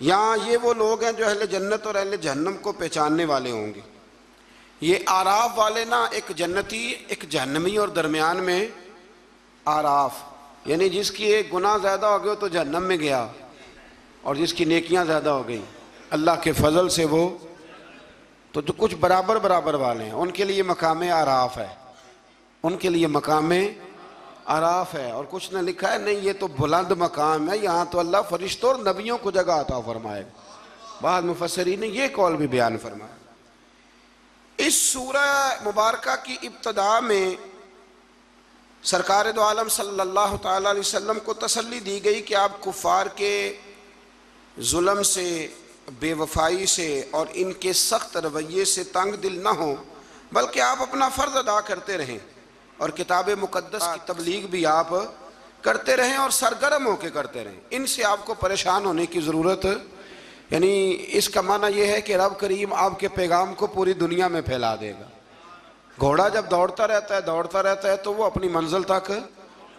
یہاں یہ وہ لوگ ہیں جو اہل جنت اور اہل جہنم کو پہچاننے والے ہوں گے۔ یہ اعراف والے نا، ایک جنتی ایک جہنمی، اور درمیان میں اعراف، یعنی جس کی ایک گناہ زیادہ ہو گئے تو جہنم میں گیا، اور جس کی نیکیاں زیادہ ہو گئی اللہ کے فضل سے وہ تو جو کچھ برابر برابر والے ہیں ان کے لیے مقام اعراف ہے، ان کے لیے مقام اعراف ہے۔ اور کچھ نے لکھا ہے نہیں یہ تو بلند مقام ہے، یہاں تو اللہ فرشتوں اور نبیوں کو جگہ عطا فرمائے گا۔ بعض مفسرین نے یہ قول بھی بیان فرمایا۔ اس سورہ مبارکہ کی ابتدا میں سرکار دو عالم صلی اللہ تعالیٰ علیہ وسلم کو تسلی دی گئی کہ آپ کفار کے ظلم سے، بے وفائی سے اور ان کے سخت رویے سے تنگ دل نہ ہوں، بلکہ آپ اپنا فرض ادا کرتے رہیں اور کتاب مقدس کی تبلیغ بھی آپ کرتے رہیں اور سرگرم ہو کے کرتے رہیں۔ ان سے آپ کو پریشان ہونے کی ضرورت، یعنی اس کا معنی یہ ہے کہ رب کریم آپ کے پیغام کو پوری دنیا میں پھیلا دے گا۔ گھوڑا جب دوڑتا رہتا ہے تو وہ اپنی منزل تک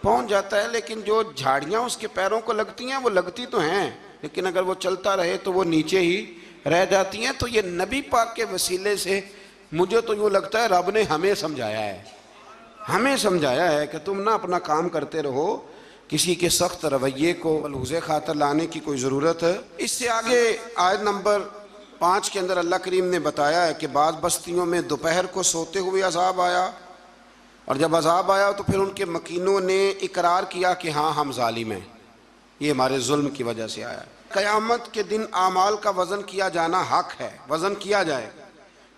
پہنچ جاتا ہے، لیکن جو جھاڑیاں اس کے پیروں کو لگتی ہیں وہ لگتی تو ہیں، لیکن اگر وہ چلتا رہے تو وہ نیچے ہی رہ جاتی ہیں۔ تو یہ نبی پاک کے وسیلے سے مجھے تو یوں لگتا ہے رب نے ہمیں سمجھایا ہے کہ تم نہ اپنا کام کرتے رہو، کسی کے سخت رویے کو ملحوظ خاطر لانے کی کوئی ضرورت ہے۔ اس سے آگے آیت نمبر 5 کے اندر اللہ کریم نے بتایا ہے کہ بعض بستیوں میں دوپہر کو سوتے ہوئے عذاب آیا، اور جب عذاب آیا تو پھر ان کے مکینوں نے اقرار کیا کہ ہاں ہم ظالم ہیں، یہ ہمارے ظلم کی وجہ سے آیا۔ قیامت کے دن اعمال کا وزن کیا جانا حق ہے، وزن کیا جائے۔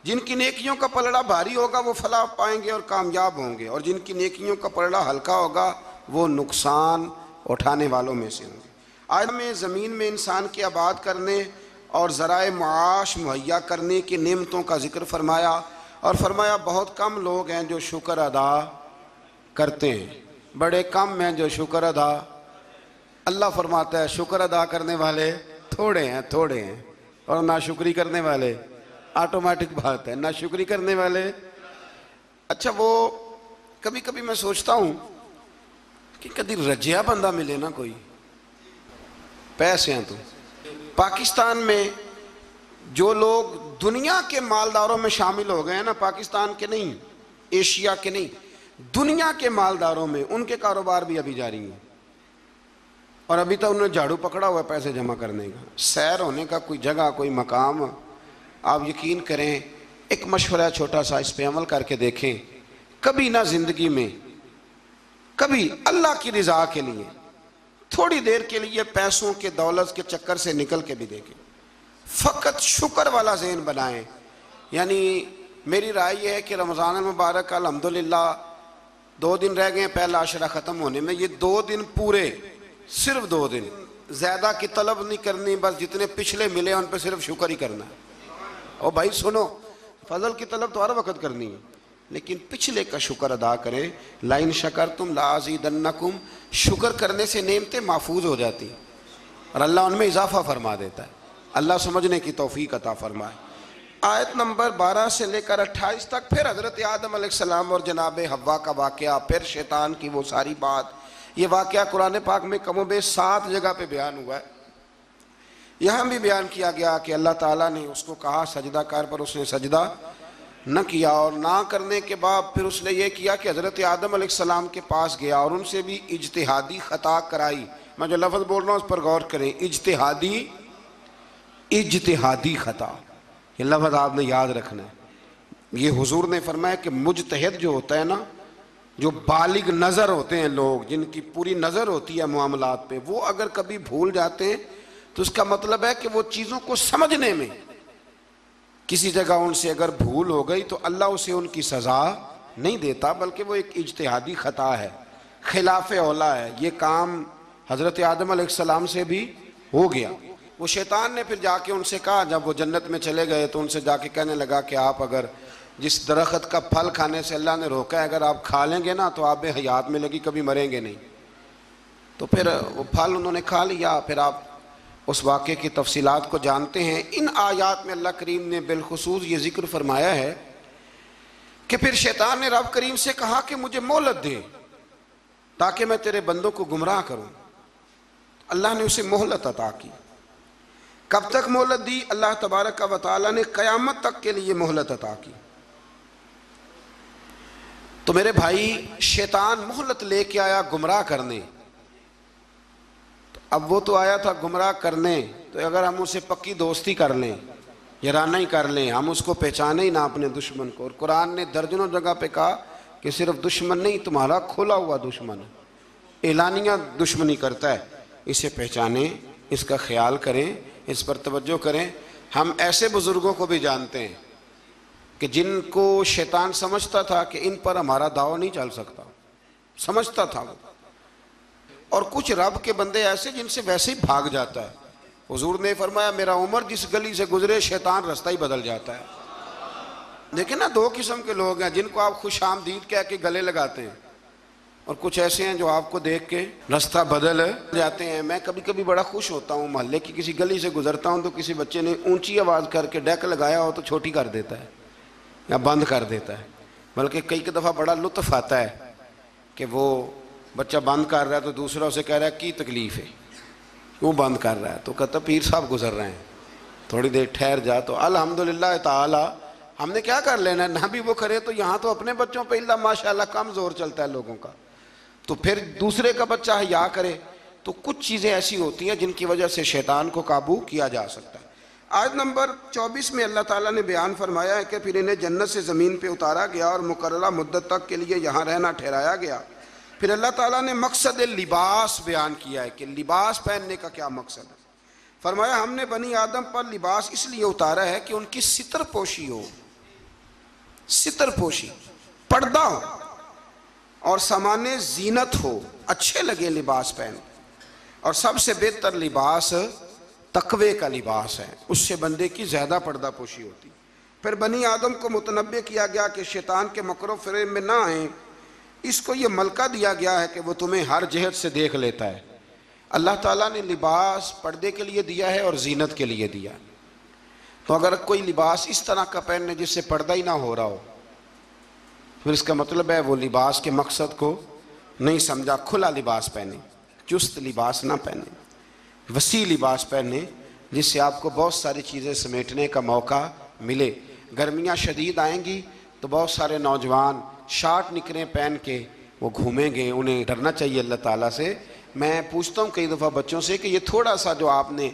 جن کی نیکیوں کا پلڑا بھاری ہوگا وہ فلاح پائیں گے اور کامیاب ہوں گے، اور جن کی نیکیوں کا پلڑا ہلکا ہوگا وہ نقصان اٹھانے والوں میں سے ہوں گے۔ آج میں زمین میں انسان کے آباد کرنے اور ذرائع معاش مہیا کرنے کی نعمتوں کا ذکر فرمایا، اور فرمایا بہت کم لوگ ہیں جو شکر ادا کرتے ہیں، بڑے کم ہیں جو شکر ادا۔ اللہ فرماتا ہے شکر ادا کرنے والے تھوڑے ہیں، اور ناشکری کرنے والے، آٹومیٹک بات ہے، ناشکری کرنے والے۔ اچھا وہ کبھی کبھی میں سوچتا ہوں کہ کبھی رجیا بندہ ملے نا، کوئی پیسے ہیں تو پاکستان میں جو لوگ دنیا کے مالداروں میں شامل ہو گئے ہیں نا، پاکستان کے نہیں، ایشیا کے نہیں، دنیا کے مالداروں میں، ان کے کاروبار بھی ابھی جاری ہیں، اور ابھی تو انہوں نے جھاڑو پکڑا ہوا ہے پیسے جمع کرنے کا، سیر ہونے کا کوئی جگہ کوئی مقام۔ آپ یقین کریں، ایک مشورہ چھوٹا سا، اس پہ عمل کر کے دیکھیں، کبھی نہ زندگی میں کبھی اللہ کی رضا کے لیے تھوڑی دیر کے لیے پیسوں کے دولت کے چکر سے نکل کے بھی دیکھیں، فقط شکر والا ذہن بنائیں۔ یعنی میری رائے یہ ہے کہ رمضان المبارک الحمدللہ 2 دن رہ گئے پہلا عشرہ ختم ہونے میں، یہ 2 دن پورے، صرف 2 دن، زیادہ کی طلب نہیں کرنی، بس جتنے پچھلے ملے ان پہ صرف شکر ہی کرنا ہے۔ اور بھائی سنو، فضل کی طلب تو ہر وقت کرنی ہے، لیکن پچھلے کا شکر ادا کریں۔ لَإِن شَكَرْتُمْ لَأَزِيدَنَّكُمْ، شکر کرنے سے نعمتیں محفوظ ہو جاتی ہیں اور اللہ ان میں اضافہ فرما دیتا ہے۔ اللہ سمجھنے کی توفیق عطا فرمائے۔ آیت نمبر 12 سے لے کر 28 تک پھر حضرت آدم علیہ السلام اور جناب حوا کا واقعہ، پھر شیطان کی وہ ساری بات۔ یہ واقعہ قرآن پاک میں کم و بیش 7 جگہ پہ بیان ہوا ہے۔ یہاں بھی بیان کیا گیا کہ اللہ تعالیٰ نے اس کو کہا سجدہ کر، پر اس نے سجدہ نہ کیا، اور نہ کرنے کے بعد پھر اس نے یہ کیا کہ حضرت آدم علیہ السلام کے پاس گیا اور ان سے بھی اجتہادی خطا کرائی۔ میں جو لفظ بول رہا ہوں اس پر غور کریں، اجتہادی خطا، یہ لفظ آپ نے یاد رکھنا ہے۔ یہ حضور نے فرمایا کہ مجتہد جو ہوتا ہے نا، جو بالغ نظر ہوتے ہیں لوگ، جن کی پوری نظر ہوتی ہے معاملات پہ، وہ اگر کبھی بھول جاتے ہیں تو اس کا مطلب ہے کہ وہ چیزوں کو سمجھنے میں کسی جگہ ان سے اگر بھول ہو گئی تو اللہ اسے ان کی سزا نہیں دیتا، بلکہ وہ ایک اجتہادی خطا ہے، خلاف اولا ہے۔ یہ کام حضرت آدم علیہ السلام سے بھی ہو گیا۔ وہ شیطان نے پھر جا کے ان سے کہا، جب وہ جنت میں چلے گئے تو ان سے جا کے کہنے لگا کہ آپ اگر جس درخت کا پھل کھانے سے اللہ نے روکا ہے، اگر آپ کھا لیں گے نا تو آپ میں حیات ملے گی، کبھی مریں گے نہیں۔ تو پھر وہ پھل انہوں نے کھا لیا۔ پھر آپ اس واقعے کی تفصیلات کو جانتے ہیں۔ ان آیات میں اللہ کریم نے بالخصوص یہ ذکر فرمایا ہے کہ پھر شیطان نے رب کریم سے کہا کہ مجھے مہلت دے تاکہ میں تیرے بندوں کو گمراہ کروں۔ اللہ نے اسے مہلت عطا کی۔ کب تک مہلت دی؟ اللہ تبارک و تعالی نے قیامت تک کے لیے مہلت عطا کی۔ تو میرے بھائی، شیطان مہلت لے کے آیا گمراہ کرنے۔ اب وہ تو آیا تھا گمراہ کرنے، تو اگر ہم اسے پکی دوستی کر لیں، یارانہ ہی کر لیں، ہم اس کو پہچانے ہی نہ اپنے دشمن کو۔ اور قرآن نے درجنوں جگہ پہ کہا کہ صرف دشمن نہیں، تمہارا کھلا ہوا دشمن ہے، اعلانیہ دشمنی کرتا ہے، اسے پہچانیں، اس کا خیال کریں، اس پر توجہ کریں۔ ہم ایسے بزرگوں کو بھی جانتے ہیں کہ جن کو شیطان سمجھتا تھا کہ ان پر ہمارا داؤ نہیں چل سکتا، سمجھتا تھا وہ، اور کچھ رب کے بندے ایسے جن سے ویسے ہی بھاگ جاتا ہے۔ حضور نے فرمایا میرا عمر جس گلی سے گزرے شیطان رستہ ہی بدل جاتا ہے۔ لیکن نا 2 قسم کے لوگ ہیں، جن کو آپ خوش آمدید کہہ کے گلے لگاتے ہیں، اور کچھ ایسے ہیں جو آپ کو دیکھ کے رستہ بدل جاتے ہیں۔ میں کبھی کبھی بڑا خوش ہوتا ہوں، محلے کی کسی گلی سے گزرتا ہوں تو کسی بچے نے اونچی آواز کر کے ڈیک لگایا ہو تو چھوٹی کر دیتا ہے یا بند کر دیتا ہے، بلکہ کئی دفعہ بڑا لطف آتا ہے کہ وہ بچہ بند کر رہا ہے تو دوسرا اسے کہہ رہا ہے کی تکلیف ہے، کیوں بند کر رہا ہے؟ تو کہتا پیر صاحب گزر رہے ہیں، تھوڑی دیر ٹھہر جا۔ تو الحمدللہ تعالی ہم نے کیا کر لینا ہے، نہ بھی وہ کرے تو یہاں تو اپنے بچوں پہ اللہ ماشاءاللہ کم زور چلتا ہے لوگوں کا، تو پھر دوسرے کا بچہ حیا کرے۔ تو کچھ چیزیں ایسی ہوتی ہیں جن کی وجہ سے شیطان کو قابو کیا جا سکتا ہے۔ آیت نمبر 24 میں اللہ تعالیٰ نے بیان فرمایا ہے کہ پھر انہیں جنت سے زمین پہ اتارا گیا اور مقررہ مدت تک کے لیے یہاں رہنا ٹھہرایا گیا۔ پھر اللہ تعالیٰ نے مقصد لباس بیان کیا ہے کہ لباس پہننے کا کیا مقصد ہے۔ فرمایا ہم نے بنی آدم پر لباس اس لیے اتارا ہے کہ ان کی ستر پوشی ہو، ستر پوشی، پردہ ہو اور سامان زینت ہو، اچھے لگے لباس پہن۔ اور سب سے بہتر لباس تقوی کا لباس ہے، اس سے بندے کی زیادہ پردہ پوشی ہوتی۔ پھر بنی آدم کو متنبہ کیا گیا کہ شیطان کے مکر و فریب میں نہ آئیں، اس کو یہ ملکہ دیا گیا ہے کہ وہ تمہیں ہر جہت سے دیکھ لیتا ہے۔ اللہ تعالیٰ نے لباس پردے کے لیے دیا ہے اور زینت کے لیے دیا ہے۔ تو اگر کوئی لباس اس طرح کا پہنے جس سے پردہ ہی نہ ہو رہا ہو، پھر اس کا مطلب ہے وہ لباس کے مقصد کو نہیں سمجھا۔ کھلا لباس پہنے، چست لباس نہ پہنے، وسیع لباس پہنے جس سے آپ کو بہت ساری چیزیں سمیٹنے کا موقع ملے۔ گرمیاں شدید آئیں گی تو بہت سارے نوجوان شارٹ نکریں پہن کے وہ گھومیں گے، انہیں ڈرنا چاہیے اللہ تعالیٰ سے۔ میں پوچھتا ہوں کئی دفعہ بچوں سے کہ یہ تھوڑا سا جو آپ نے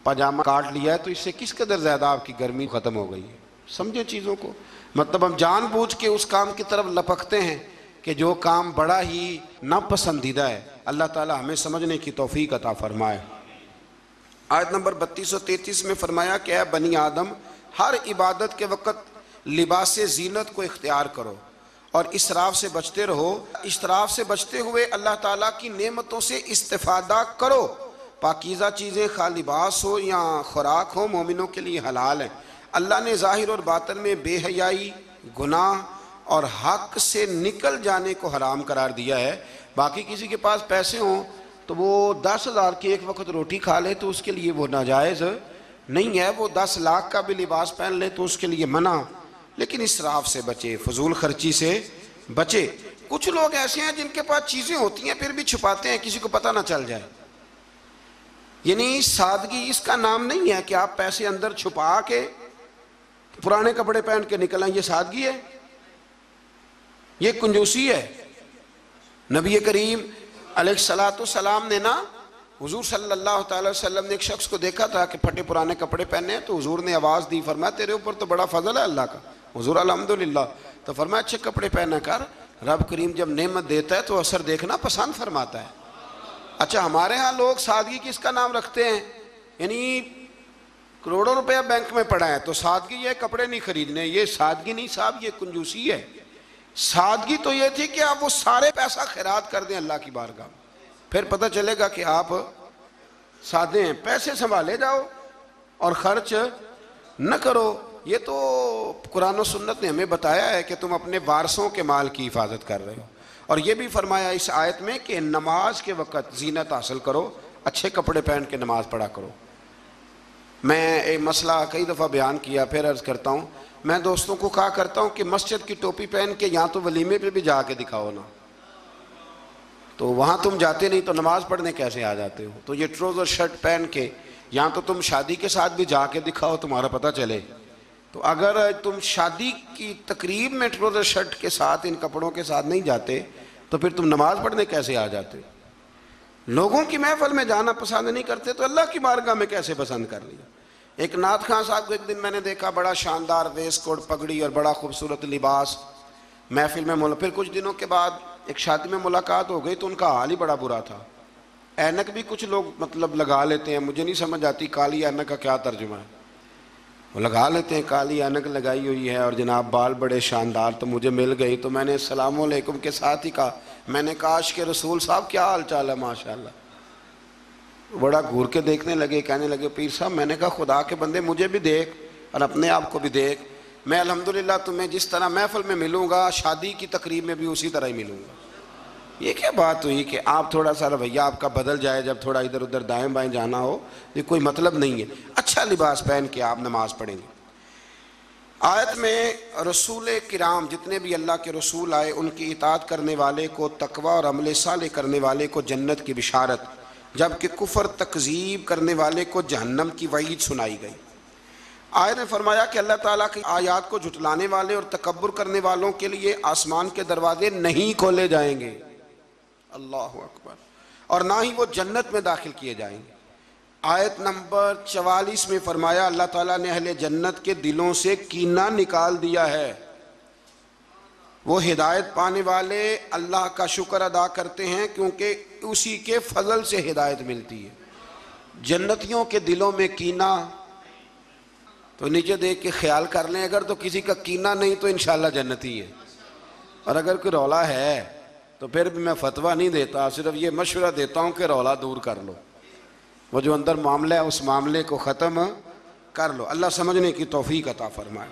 پاجامہ کاٹ لیا ہے تو اس سے کس قدر زیادہ آپ کی گرمی ختم ہو گئی ہے۔ سمجھے چیزوں کو، مطلب ہم جان بوجھ کے اس کام کی طرف لپکتے ہیں کہ جو کام بڑا ہی ناپسندیدہ ہے۔ اللہ تعالیٰ ہمیں سمجھنے کی توفیق عطا فرمائے۔ آیت نمبر 32 و 33 میں فرمایا کہ اے بنی آدم، ہر عبادت کے وقت لباس زینت کو اختیار کرو اور اسراف سے بچتے رہو۔ اسراف سے بچتے ہوئے اللہ تعالیٰ کی نعمتوں سے استفادہ کرو۔ پاکیزہ چیزیں خواہ لباس ہو یا خوراک ہو مومنوں کے لیے حلال ہیں۔ اللہ نے ظاہر اور باطن میں بے حیائی، گناہ اور حق سے نکل جانے کو حرام قرار دیا ہے۔ باقی کسی کے پاس پیسے ہوں تو وہ 10,000 کی ایک وقت روٹی کھا لے تو اس کے لیے وہ ناجائز نہیں ہے، وہ 10 لاکھ کا بھی لباس پہن لے تو اس کے لیے منع، لیکن اسراف سے بچے، فضول خرچی سے بچے۔ کچھ لوگ ایسے ہیں جن کے پاس چیزیں ہوتی ہیں پھر بھی چھپاتے ہیں کسی کو پتہ نہ چل جائے۔ یعنی سادگی اس کا نام نہیں ہے کہ آپ پیسے اندر چھپا کے پرانے کپڑے پہن کے نکل آئیں، یہ سادگی ہے، یہ کنجوسی ہے۔ نبی کریم علیہ السلام نے نا حضور صلی اللہ تعالی وسلم نے ایک شخص کو دیکھا تھا کہ پھٹے پرانے کپڑے پہنے ہیں، تو حضور نے آواز دی، فرمایا تیرے اوپر تو بڑا فضل ہے اللہ کا۔ حضور الحمدللہ، تو فرمایا اچھے کپڑے پہنا کر، رب کریم جب نعمت دیتا ہے تو اثر دیکھنا پسند فرماتا ہے۔ اچھا ہمارے ہاں لوگ سادگی کس کا نام رکھتے ہیں، یعنی کروڑوں روپیہ بینک میں پڑا ہے تو سادگی یہ کپڑے نہیں خریدنے، یہ سادگی نہیں صاحب، یہ کنجوسی ہے۔ سادگی تو یہ تھی کہ آپ وہ سارے پیسہ خیرات کر دیں اللہ کی بارگاہ میں، پھر پتہ چلے گا کہ آپ سادے ہیں۔ پیسے سنبھالے جاؤ اور خرچ نہ کرو۔ یہ تو قرآن و سنت نے ہمیں بتایا ہے کہ تم اپنے وارثوں کے مال کی حفاظت کر رہے ہو۔ اور یہ بھی فرمایا اس آیت میں کہ نماز کے وقت زینت حاصل کرو، اچھے کپڑے پہن کے نماز پڑھا کرو۔ میں ایک مسئلہ کئی دفعہ بیان کیا، پھر عرض کرتا ہوں، میں دوستوں کو کہا کرتا ہوں کہ مسجد کی ٹوپی پہن کے یہاں تو ولیمے پہ بھی جا کے دکھاؤ نا، تو وہاں تم جاتے نہیں تو نماز پڑھنے کیسے آ جاتے ہو؟ تو یہ ٹروزر شرٹ پہن کے یہاں تو تم شادی کے ساتھ بھی جا کے دکھاؤ، تمہارا پتہ چلے۔ تو اگر تم شادی کی تقریب میں ٹروزر شرٹ کے ساتھ ان کپڑوں کے ساتھ نہیں جاتے تو پھر تم نماز پڑھنے کیسے آ جاتے؟ لوگوں کی محفل میں جانا پسند نہیں کرتے تو اللہ کی بارگاہ میں کیسے پسند کر لیا؟ ایک نعت خان صاحب کو ایک دن میں نے دیکھا، بڑا شاندار ویسٹ کوٹ پگڑی اور بڑا خوبصورت لباس محفل میں پھر کچھ دنوں کے بعد ایک شادی میں ملاقات ہو گئی تو ان کا حال ہی بڑا برا تھا۔ اینک بھی کچھ لوگ مطلب لگا لیتے ہیں، مجھے نہیں سمجھ آتی کالی اینک کا کیا ترجمہ ہے، وہ لگا لیتے ہیں، کالی اینک لگائی ہوئی ہے اور جناب بال بڑے شاندار۔ تو مجھے مل گئی تو میں نے السلام علیکم کے ساتھ ہی کہا، میں نے کاش کہ رسول صاحب کیا حال چال ہے، ماشاءاللہ۔ بڑا گھور کے دیکھنے لگے، کہنے لگے پیر صاحب، میں نے کہا خدا کے بندے مجھے بھی دیکھ اور اپنے آپ کو بھی دیکھ، میں الحمدللہ تمہیں جس طرح محفل میں ملوں گا شادی کی تقریب میں بھی اسی طرح ہی ملوں گا۔ یہ کیا بات ہوئی کہ آپ تھوڑا سا رویہ آپ کا بدل جائے جب تھوڑا ادھر ادھر دائیں بائیں جانا ہو؟ یہ کوئی مطلب نہیں ہے۔ اچھا لباس پہن کے آپ نماز پڑھیں گے۔ آیت میں رسول کرام جتنے بھی اللہ کے رسول آئے ان کی اطاعت کرنے والے کو تقوی اور عمل صالح کرنے والے کو جنت کی بشارت، جبکہ کفر تکذیب کرنے والے کو جہنم کی وعید سنائی گئی۔ آیت نے فرمایا کہ اللہ تعالیٰ کی آیات کو جھٹلانے والے اور تکبر کرنے والوں کے لیے آسمان کے دروازے نہیں کھولے جائیں گے، اللہ اکبر، اور نہ ہی وہ جنت میں داخل کیے جائیں گے۔ آیت نمبر 44 میں فرمایا اللہ تعالیٰ نے اہل جنت کے دلوں سے کینہ نکال دیا ہے۔ وہ ہدایت پانے والے اللہ کا شکر ادا کرتے ہیں کیونکہ اسی کے فضل سے ہدایت ملتی ہے۔ جنتیوں کے دلوں میں کینہ، تو نیچے دیکھ کے خیال کر لیں، اگر تو کسی کا کینہ نہیں تو انشاءاللہ جنتی ہے، اور اگر کوئی رولا ہے تو پھر بھی میں فتویٰ نہیں دیتا، صرف یہ مشورہ دیتا ہوں کہ رولا دور کر لو، وہ جو اندر معاملہ ہے اس معاملے کو ختم کر لو۔ اللہ سمجھنے کی توفیق عطا فرمائے۔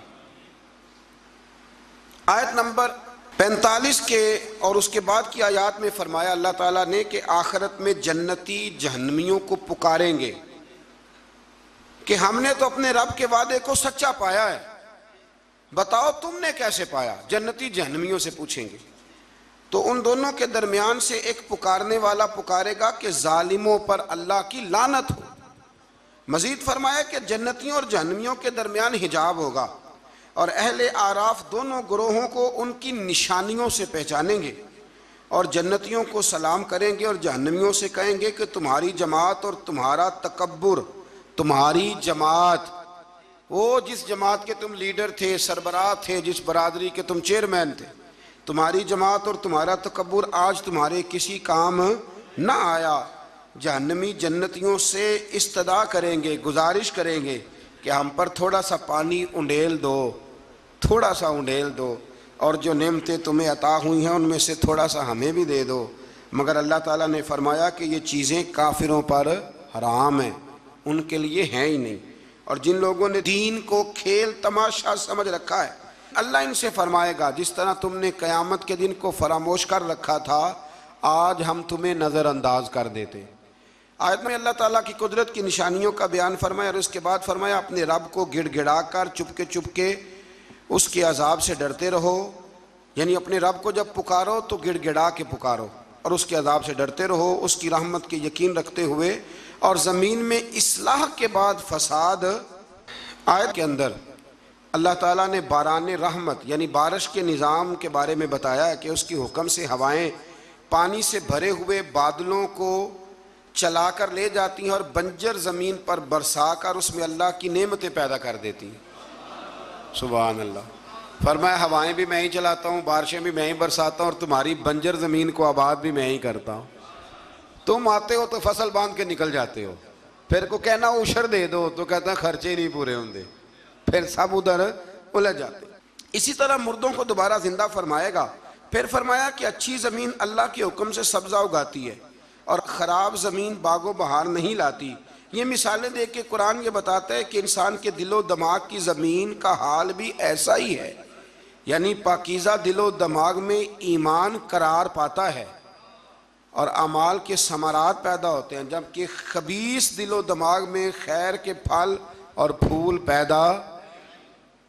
آیت نمبر 45 کے اور اس کے بعد کی آیات میں فرمایا اللہ تعالیٰ نے کہ آخرت میں جنتی جہنمیوں کو پکاریں گے کہ ہم نے تو اپنے رب کے وعدے کو سچا پایا ہے، بتاؤ تم نے کیسے پایا؟ جنتی جہنمیوں سے پوچھیں گے۔ تو ان دونوں کے درمیان سے ایک پکارنے والا پکارے گا کہ ظالموں پر اللہ کی لعنت ہو۔ مزید فرمایا کہ جنتیوں اور جہنمیوں کے درمیان حجاب ہوگا، اور اہل اعراف دونوں گروہوں کو ان کی نشانیوں سے پہچانیں گے، اور جنتیوں کو سلام کریں گے اور جہنمیوں سے کہیں گے کہ تمہاری جماعت اور تمہارا تکبر، تمہاری جماعت، وہ جس جماعت کے تم لیڈر تھے، سربراہ تھے، جس برادری کے تم چیئرمین تھے، تمہاری جماعت اور تمہارا تکبر آج تمہارے کسی کام نہ آیا۔ جہنمی جنتیوں سے استدعا کریں گے، گزارش کریں گے کہ ہم پر تھوڑا سا پانی انڈیل دو، تھوڑا سا انڈیل دو، اور جو نعمتیں تمہیں عطا ہوئی ہیں ان میں سے تھوڑا سا ہمیں بھی دے دو۔ مگر اللہ تعالیٰ نے فرمایا کہ یہ چیزیں کافروں پر حرام ہیں، ان کے لیے ہیں ہی نہیں۔ اور جن لوگوں نے دین کو کھیل تماشا سمجھ رکھا ہے، اللہ ان سے فرمائے گا جس طرح تم نے قیامت کے دن کو فراموش کر رکھا تھا، آج ہم تمہیں نظر انداز کر دیتے۔ آیت میں اللہ تعالیٰ کی قدرت کی نشانیوں کا بیان فرمایا، اور اس کے بعد فرمایا اپنے رب کو گڑ گڑا کر چپ کے اس کے عذاب سے ڈرتے رہو، یعنی اپنے رب کو جب پکارو تو گڑ گڑا کے پکارو اور اس کے عذاب سے ڈرتے رہو، اس کی رحمت کے یقین رکھتے ہوئے، اور زمین میں اصلاح کے بعد فساد۔ آیت کے اندر اللہ تعالیٰ نے باران رحمت یعنی بارش کے نظام کے بارے میں بتایا کہ اس کی حکم سے ہوائیں پانی سے بھرے ہوئے بادلوں کو چلا کر لے جاتی ہیں اور بنجر زمین پر برسا کر اس میں اللہ کی نعمتیں پیدا کر دیتی ہیں۔ سبحان اللہ۔ فرمایا ہوائیں بھی میں ہی چلاتا ہوں، بارشیں بھی میں ہی برساتا ہوں، اور تمہاری بنجر زمین کو آباد بھی میں ہی کرتا ہوں۔ تم آتے ہو تو فصل باندھ کے نکل جاتے ہو، پھر کو کہنا عشر دے دو تو کہتا ہے خرچے نہیں پورے ہوندے، پھر سب ادھر الجھ جاتے۔ اسی طرح مردوں کو دوبارہ زندہ فرمائے گا۔ پھر فرمایا کہ اچھی زمین اللہ کے حکم سے سبزہ اگاتی ہے اور خراب زمین باغ و بہار نہیں لاتی۔ یہ مثالیں دے کے قرآن یہ بتاتا ہے کہ انسان کے دل و دماغ کی زمین کا حال بھی ایسا ہی ہے، یعنی پاکیزہ دل و دماغ میں ایمان قرار پاتا ہے اور اعمال کے ثمرات پیدا ہوتے ہیں، جبکہ خبیث دل و دماغ میں خیر کے پھل اور پھول پیدا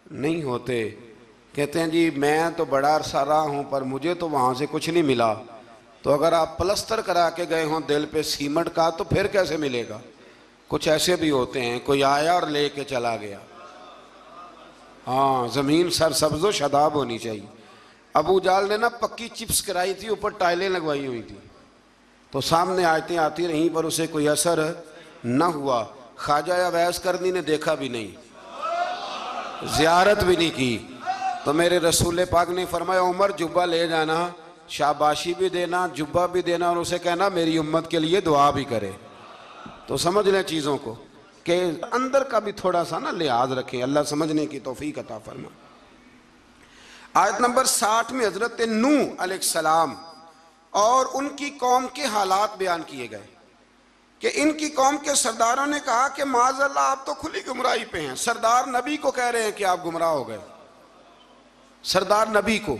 نہیں ہوتے۔ کہتے ہیں جی میں تو بڑا عرصہ رہا ہوں پر مجھے تو وہاں سے کچھ نہیں ملا، تو اگر آپ پلستر کرا کے گئے ہوں دل پہ سیمنٹ کا تو پھر کیسے ملے گا؟ کچھ ایسے بھی ہوتے ہیں، کوئی آیا اور لے کے چلا گیا۔ ہاں، زمین سرسبز و شاداب ہونی چاہیے۔ ابو جال نے نا پکی چپس کرائی تھی، اوپر ٹائلیں لگوائی ہوئی تھی، تو سامنے آیتیں آتی رہیں پر اسے کوئی اثر نہ ہوا۔ خواجہ اویس کرنی نے دیکھا بھی نہیں، زیارت بھی نہیں کی، تو میرے رسول پاک نے فرمایا عمر جبہ لے جانا، شاباشی بھی دینا، جبہ بھی دینا، اور اسے کہنا میری امت کے لیے دعا بھی کرے۔ تو سمجھ لیں چیزوں کو کہ اندر کا بھی تھوڑا سا نا لحاظ رکھیں۔ اللہ سمجھنے کی توفیق عطا فرمائے۔ آیت نمبر 60 میں حضرت نوح علیہ السلام اور ان کی قوم کے حالات بیان کیے گئے کہ ان کی قوم کے سرداروں نے کہا کہ معاذ اللہ آپ تو کھلی گمراہی پہ ہیں۔ سردار نبی کو کہہ رہے ہیں کہ آپ گمراہ ہو گئے، سردار نبی کو۔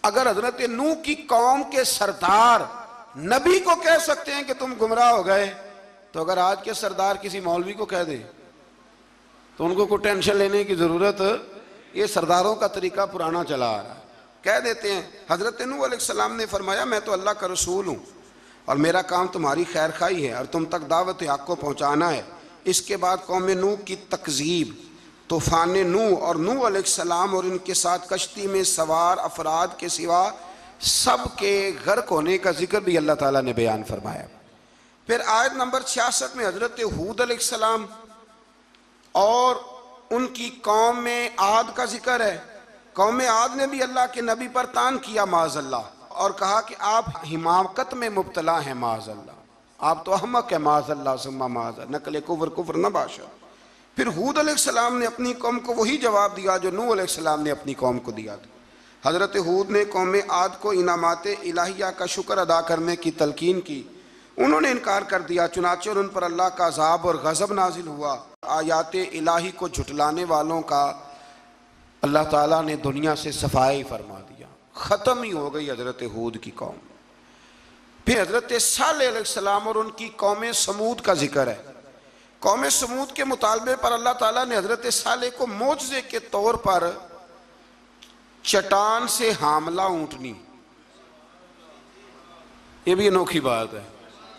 اگر حضرت نوح کی قوم کے سردار نبی کو کہہ سکتے ہیں کہ تم گمراہ ہو گئے، تو اگر آج کے سردار کسی مولوی کو کہہ دیں تو ان کو کوئی ٹینشن لینے کی ضرورت، یہ سرداروں کا طریقہ پرانا چلا آ رہا ہے، کہہ دیتے ہیں۔ حضرت نوح علیہ السلام نے فرمایا میں تو اللہ کا رسول ہوں اور میرا کام تمہاری خیر خواہی ہے اور تم تک دعوت حق کو پہنچانا ہے۔ اس کے بعد قوم نوح کی تکذیب، طوفان نوح اور نوح علیہ السلام اور ان کے ساتھ کشتی میں سوار افراد کے سوا سب کے غرق ہونے کا ذکر بھی اللہ تعالیٰ نے بیان فرمایا۔ پھر آیت نمبر 66 میں حضرت ہود علیہ السلام اور ان کی قوم عاد کا ذکر ہے۔ قوم عاد نے بھی اللہ کے نبی پر طعن کیا معاذ اللہ، اور کہا کہ آپ حماقت میں مبتلا ہیں معاذ اللہ، آپ تو احمق ہیں معاذ اللہ ثم معاذ اللہ، نقل کفر نہ باشا۔ پھر ہود علیہ السلام نے اپنی قوم کو وہی جواب دیا جو نوح علیہ السلام نے اپنی قوم کو دیا تھا۔ حضرت ہود نے قوم عاد کو انعامات الہیہ کا شکر ادا کرنے کی تلقین کی، انہوں نے انکار کر دیا، چنانچہ ان پر اللہ کا عذاب اور غضب نازل ہوا۔ آیات الہی کو جھٹلانے والوں کا اللہ تعالیٰ نے دنیا سے صفائی فرما دیا، ختم ہی ہو گئی حضرت ہود کی قوم۔ پھر حضرت صالح علیہ السلام اور ان کی قوم سمود کا ذکر ہے۔ قوم سمود کے مطالبے پر اللہ تعالیٰ نے حضرت صالح کو معجزے کے طور پر چٹان سے حاملہ اونٹنی، یہ بھی انوکھی بات ہے،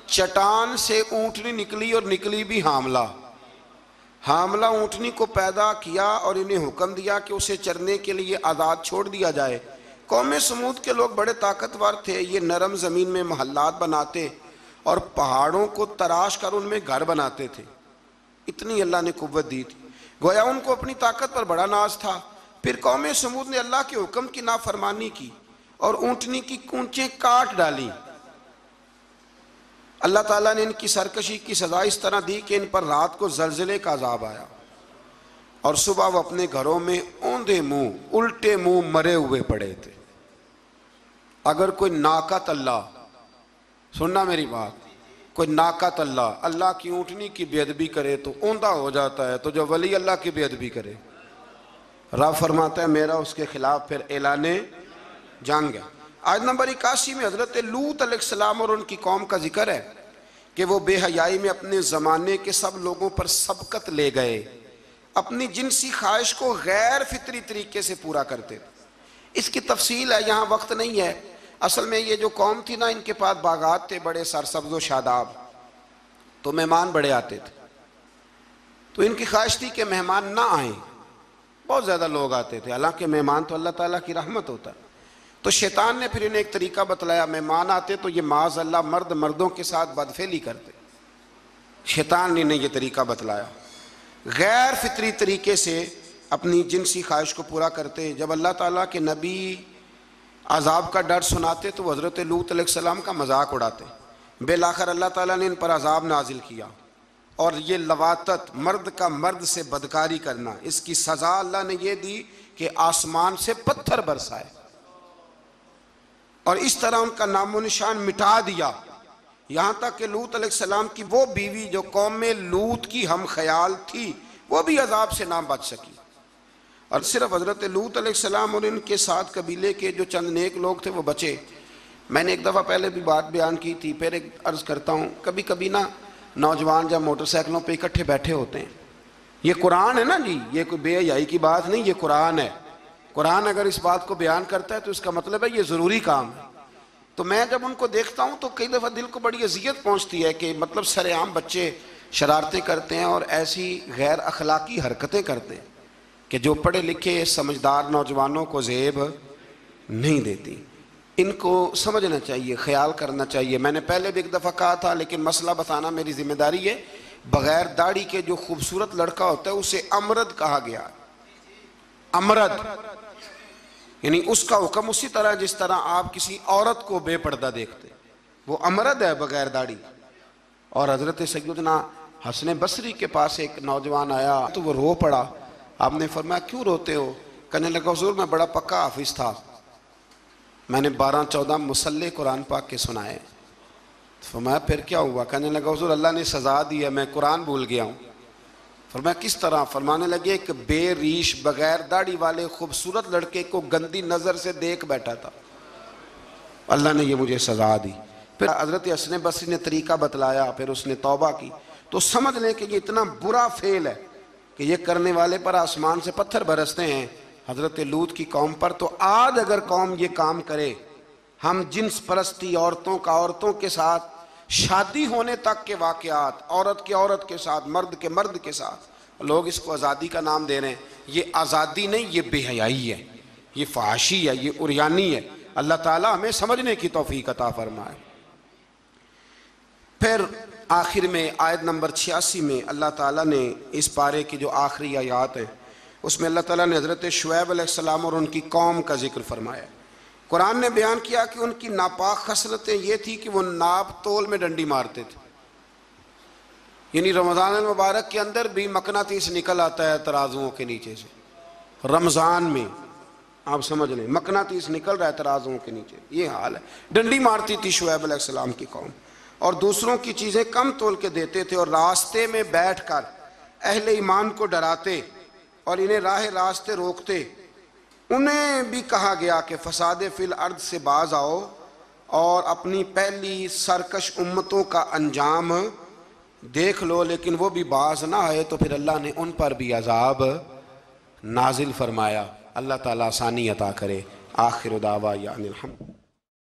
چٹان سے اونٹنی نکلی اور نکلی بھی حاملہ۔ حاملہ اونٹنی کو پیدا کیا اور انہیں حکم دیا کہ اسے چرنے کے لیے آزاد چھوڑ دیا جائے۔ قوم سمود کے لوگ بڑے طاقتور تھے، یہ نرم زمین میں محلات بناتے اور پہاڑوں کو تراش کر ان میں گھر بناتے تھے، اتنی اللہ نے قوت دی تھی، گویا ان کو اپنی طاقت پر بڑا ناز تھا۔ پھر قوم سمود نے اللہ کے حکم کی نافرمانی کی اور اونٹنی کی کونچیں کاٹ ڈالیں۔ اللہ تعالیٰ نے ان کی سرکشی کی سزا اس طرح دی کہ ان پر رات کو زلزلے کا عذاب آیا، اور صبح وہ اپنے گھروں میں اوندے منہ الٹے منہ مرے ہوئے پڑے تھے۔ اگر کوئی ناقت اللہ، سننا میری بات، کوئی ناقت اللہ کی اونٹنی کی بے ادبی کرے تو اوندا ہو جاتا ہے، تو جو ولی اللہ کی بے ادبی کرے، رب فرماتا ہے میرا اس کے خلاف پھر اعلان جنگ ہے۔ آیت نمبر 81 میں حضرت لوط علیہ السلام اور ان کی قوم کا ذکر ہے کہ وہ بے حیائی میں اپنے زمانے کے سب لوگوں پر سبقت لے گئے، اپنی جنسی خواہش کو غیر فطری طریقے سے پورا کرتے تھے۔ اس کی تفصیل ہے، یہاں وقت نہیں ہے۔ اصل میں یہ جو قوم تھی نا، ان کے پاس باغات تھے بڑے سرسبز و شاداب، تو مہمان بڑے آتے تھے، تو ان کی خواہش تھی کہ مہمان نہ آئیں، بہت زیادہ لوگ آتے تھے، حالانکہ مہمان تو اللہ تعالیٰ کی رحمت ہوتا ہے۔ تو شیطان نے پھر انہیں ایک طریقہ بتلایا، مہمان آتے تو یہ معاذ اللہ مردوں کے ساتھ بدفعلی کرتے، شیطان نے انہیں یہ طریقہ بتلایا، غیر فطری طریقے سے اپنی جنسی خواہش کو پورا کرتے۔ جب اللہ تعالیٰ کے نبی عذاب کا ڈر سناتے تو حضرت لوط علیہ السلام کا مذاق اڑاتے، بالآخر اللہ تعالیٰ نے ان پر عذاب نازل کیا، اور یہ لواطت، مرد کا مرد سے بدکاری کرنا، اس کی سزا اللہ نے یہ دی کہ آسمان سے پتھر برسائے، اور اس طرح ان کا نام و نشان مٹا دیا، یہاں تک کہ لوط علیہ السلام کی وہ بیوی جو قوم میں لوط کی ہم خیال تھی، وہ بھی عذاب سے نہ بچ سکی۔ اور صرف حضرت لوط علیہ السلام اور ان کے ساتھ قبیلے کے جو چند نیک لوگ تھے وہ بچے۔ میں نے ایک دفعہ پہلے بھی بات بیان کی تھی، پھر ایک عرض کرتا ہوں، کبھی کبھی نا نوجوان جب موٹر سائیکلوں پہ اکٹھے بیٹھے ہوتے ہیں، یہ قرآن ہے نا جی، یہ کوئی بے حیائی کی بات نہیں، یہ قرآن ہے۔ قرآن اگر اس بات کو بیان کرتا ہے تو اس کا مطلب ہے یہ ضروری کام ہے۔ تو میں جب ان کو دیکھتا ہوں تو کئی دفعہ دل کو بڑی اذیت پہنچتی ہے کہ مطلب سر عام بچے شرارتیں کرتے ہیں اور ایسی غیر اخلاقی حرکتیں کرتے ہیں کہ جو پڑھے لکھے سمجھدار نوجوانوں کو زیب نہیں دیتی۔ ان کو سمجھنا چاہیے، خیال کرنا چاہیے۔ میں نے پہلے بھی ایک دفعہ کہا تھا، لیکن مسئلہ بتانا میری ذمہ داری ہے، بغیر داڑھی کے جو خوبصورت لڑکا ہوتا ہے اسے امرد کہا گیا، امرد، یعنی اس کا حکم اسی طرح جس طرح آپ کسی عورت کو بے پردہ دیکھتے، وہ امرد ہے بغیر داڑھی۔ اور حضرت سیدنا حسن بصری کے پاس ایک نوجوان آیا تو وہ رو پڑا، آپ نے فرمایا کیوں روتے ہو؟ کہنے لگا حضور میں بڑا پکا حافظ تھا، میں نے 12-14 مصلے قرآن پاک کے سنائے۔ فرمایا پھر کیا ہوا؟ کہنے لگا حضور اللہ نے سزا دی ہے، میں قرآن بھول گیا ہوں۔ فرمایا کس طرح؟ فرمانے لگے ایک بے ریش بغیر داڑھی والے خوبصورت لڑکے کو گندی نظر سے دیکھ بیٹھا تھا، اللہ نے یہ مجھے سزا دی۔ پھر حضرت حسن بصری نے طریقہ بتلایا، پھر اس نے توبہ کی، تو سمجھ لیں کہ یہ اتنا برا فعل ہے کہ یہ کرنے والے پر آسمان سے پتھر برستے ہیں۔ حضرت لوط کی قوم پر تو آج اگر قوم یہ کام کرے، ہم جنس پرستی عورتوں کا عورتوں کے ساتھ، شادی ہونے تک کے واقعات، عورت کے عورت کے ساتھ، مرد کے مرد کے ساتھ، لوگ اس کو آزادی کا نام دے رہے ہیں۔ یہ آزادی نہیں، یہ بے حیائی ہے، یہ فحاشی ہے، یہ عریانی ہے۔ اللہ تعالیٰ ہمیں سمجھنے کی توفیق عطا فرمائے۔ پھر آخر میں آیت نمبر 86 میں اللہ تعالیٰ نے اس پارے کی جو آخری آیات ہیں اس میں اللہ تعالیٰ نے حضرت شعیب علیہ السلام اور ان کی قوم کا ذکر فرمایا۔ قرآن نے بیان کیا کہ ان کی ناپاک خصلتیں یہ تھی کہ وہ ناپ تول میں ڈنڈی مارتے تھے، یعنی رمضان المبارک کے اندر بھی مقناطیس نکل آتا ہے ترازوؤں کے نیچے سے، رمضان میں آپ سمجھ لیں مقناطیس نکل رہا ہے ترازوؤں کے نیچے، یہ حال ہے۔ ڈنڈی مارتی تھی شعیب علیہ السلام کی قوم، اور دوسروں کی چیزیں کم تول کے دیتے تھے، اور راستے میں بیٹھ کر اہل ایمان کو ڈراتے اور انہیں راہ راستے روکتے۔ انہیں بھی کہا گیا کہ فساد فی الارض سے باز آؤ اور اپنی پہلی سرکش امتوں کا انجام دیکھ لو، لیکن وہ بھی باز نہ آئے تو پھر اللہ نے ان پر بھی عذاب نازل فرمایا۔ اللہ تعالیٰ آسانی عطا کرے۔ آخر دعوانا الحمد۔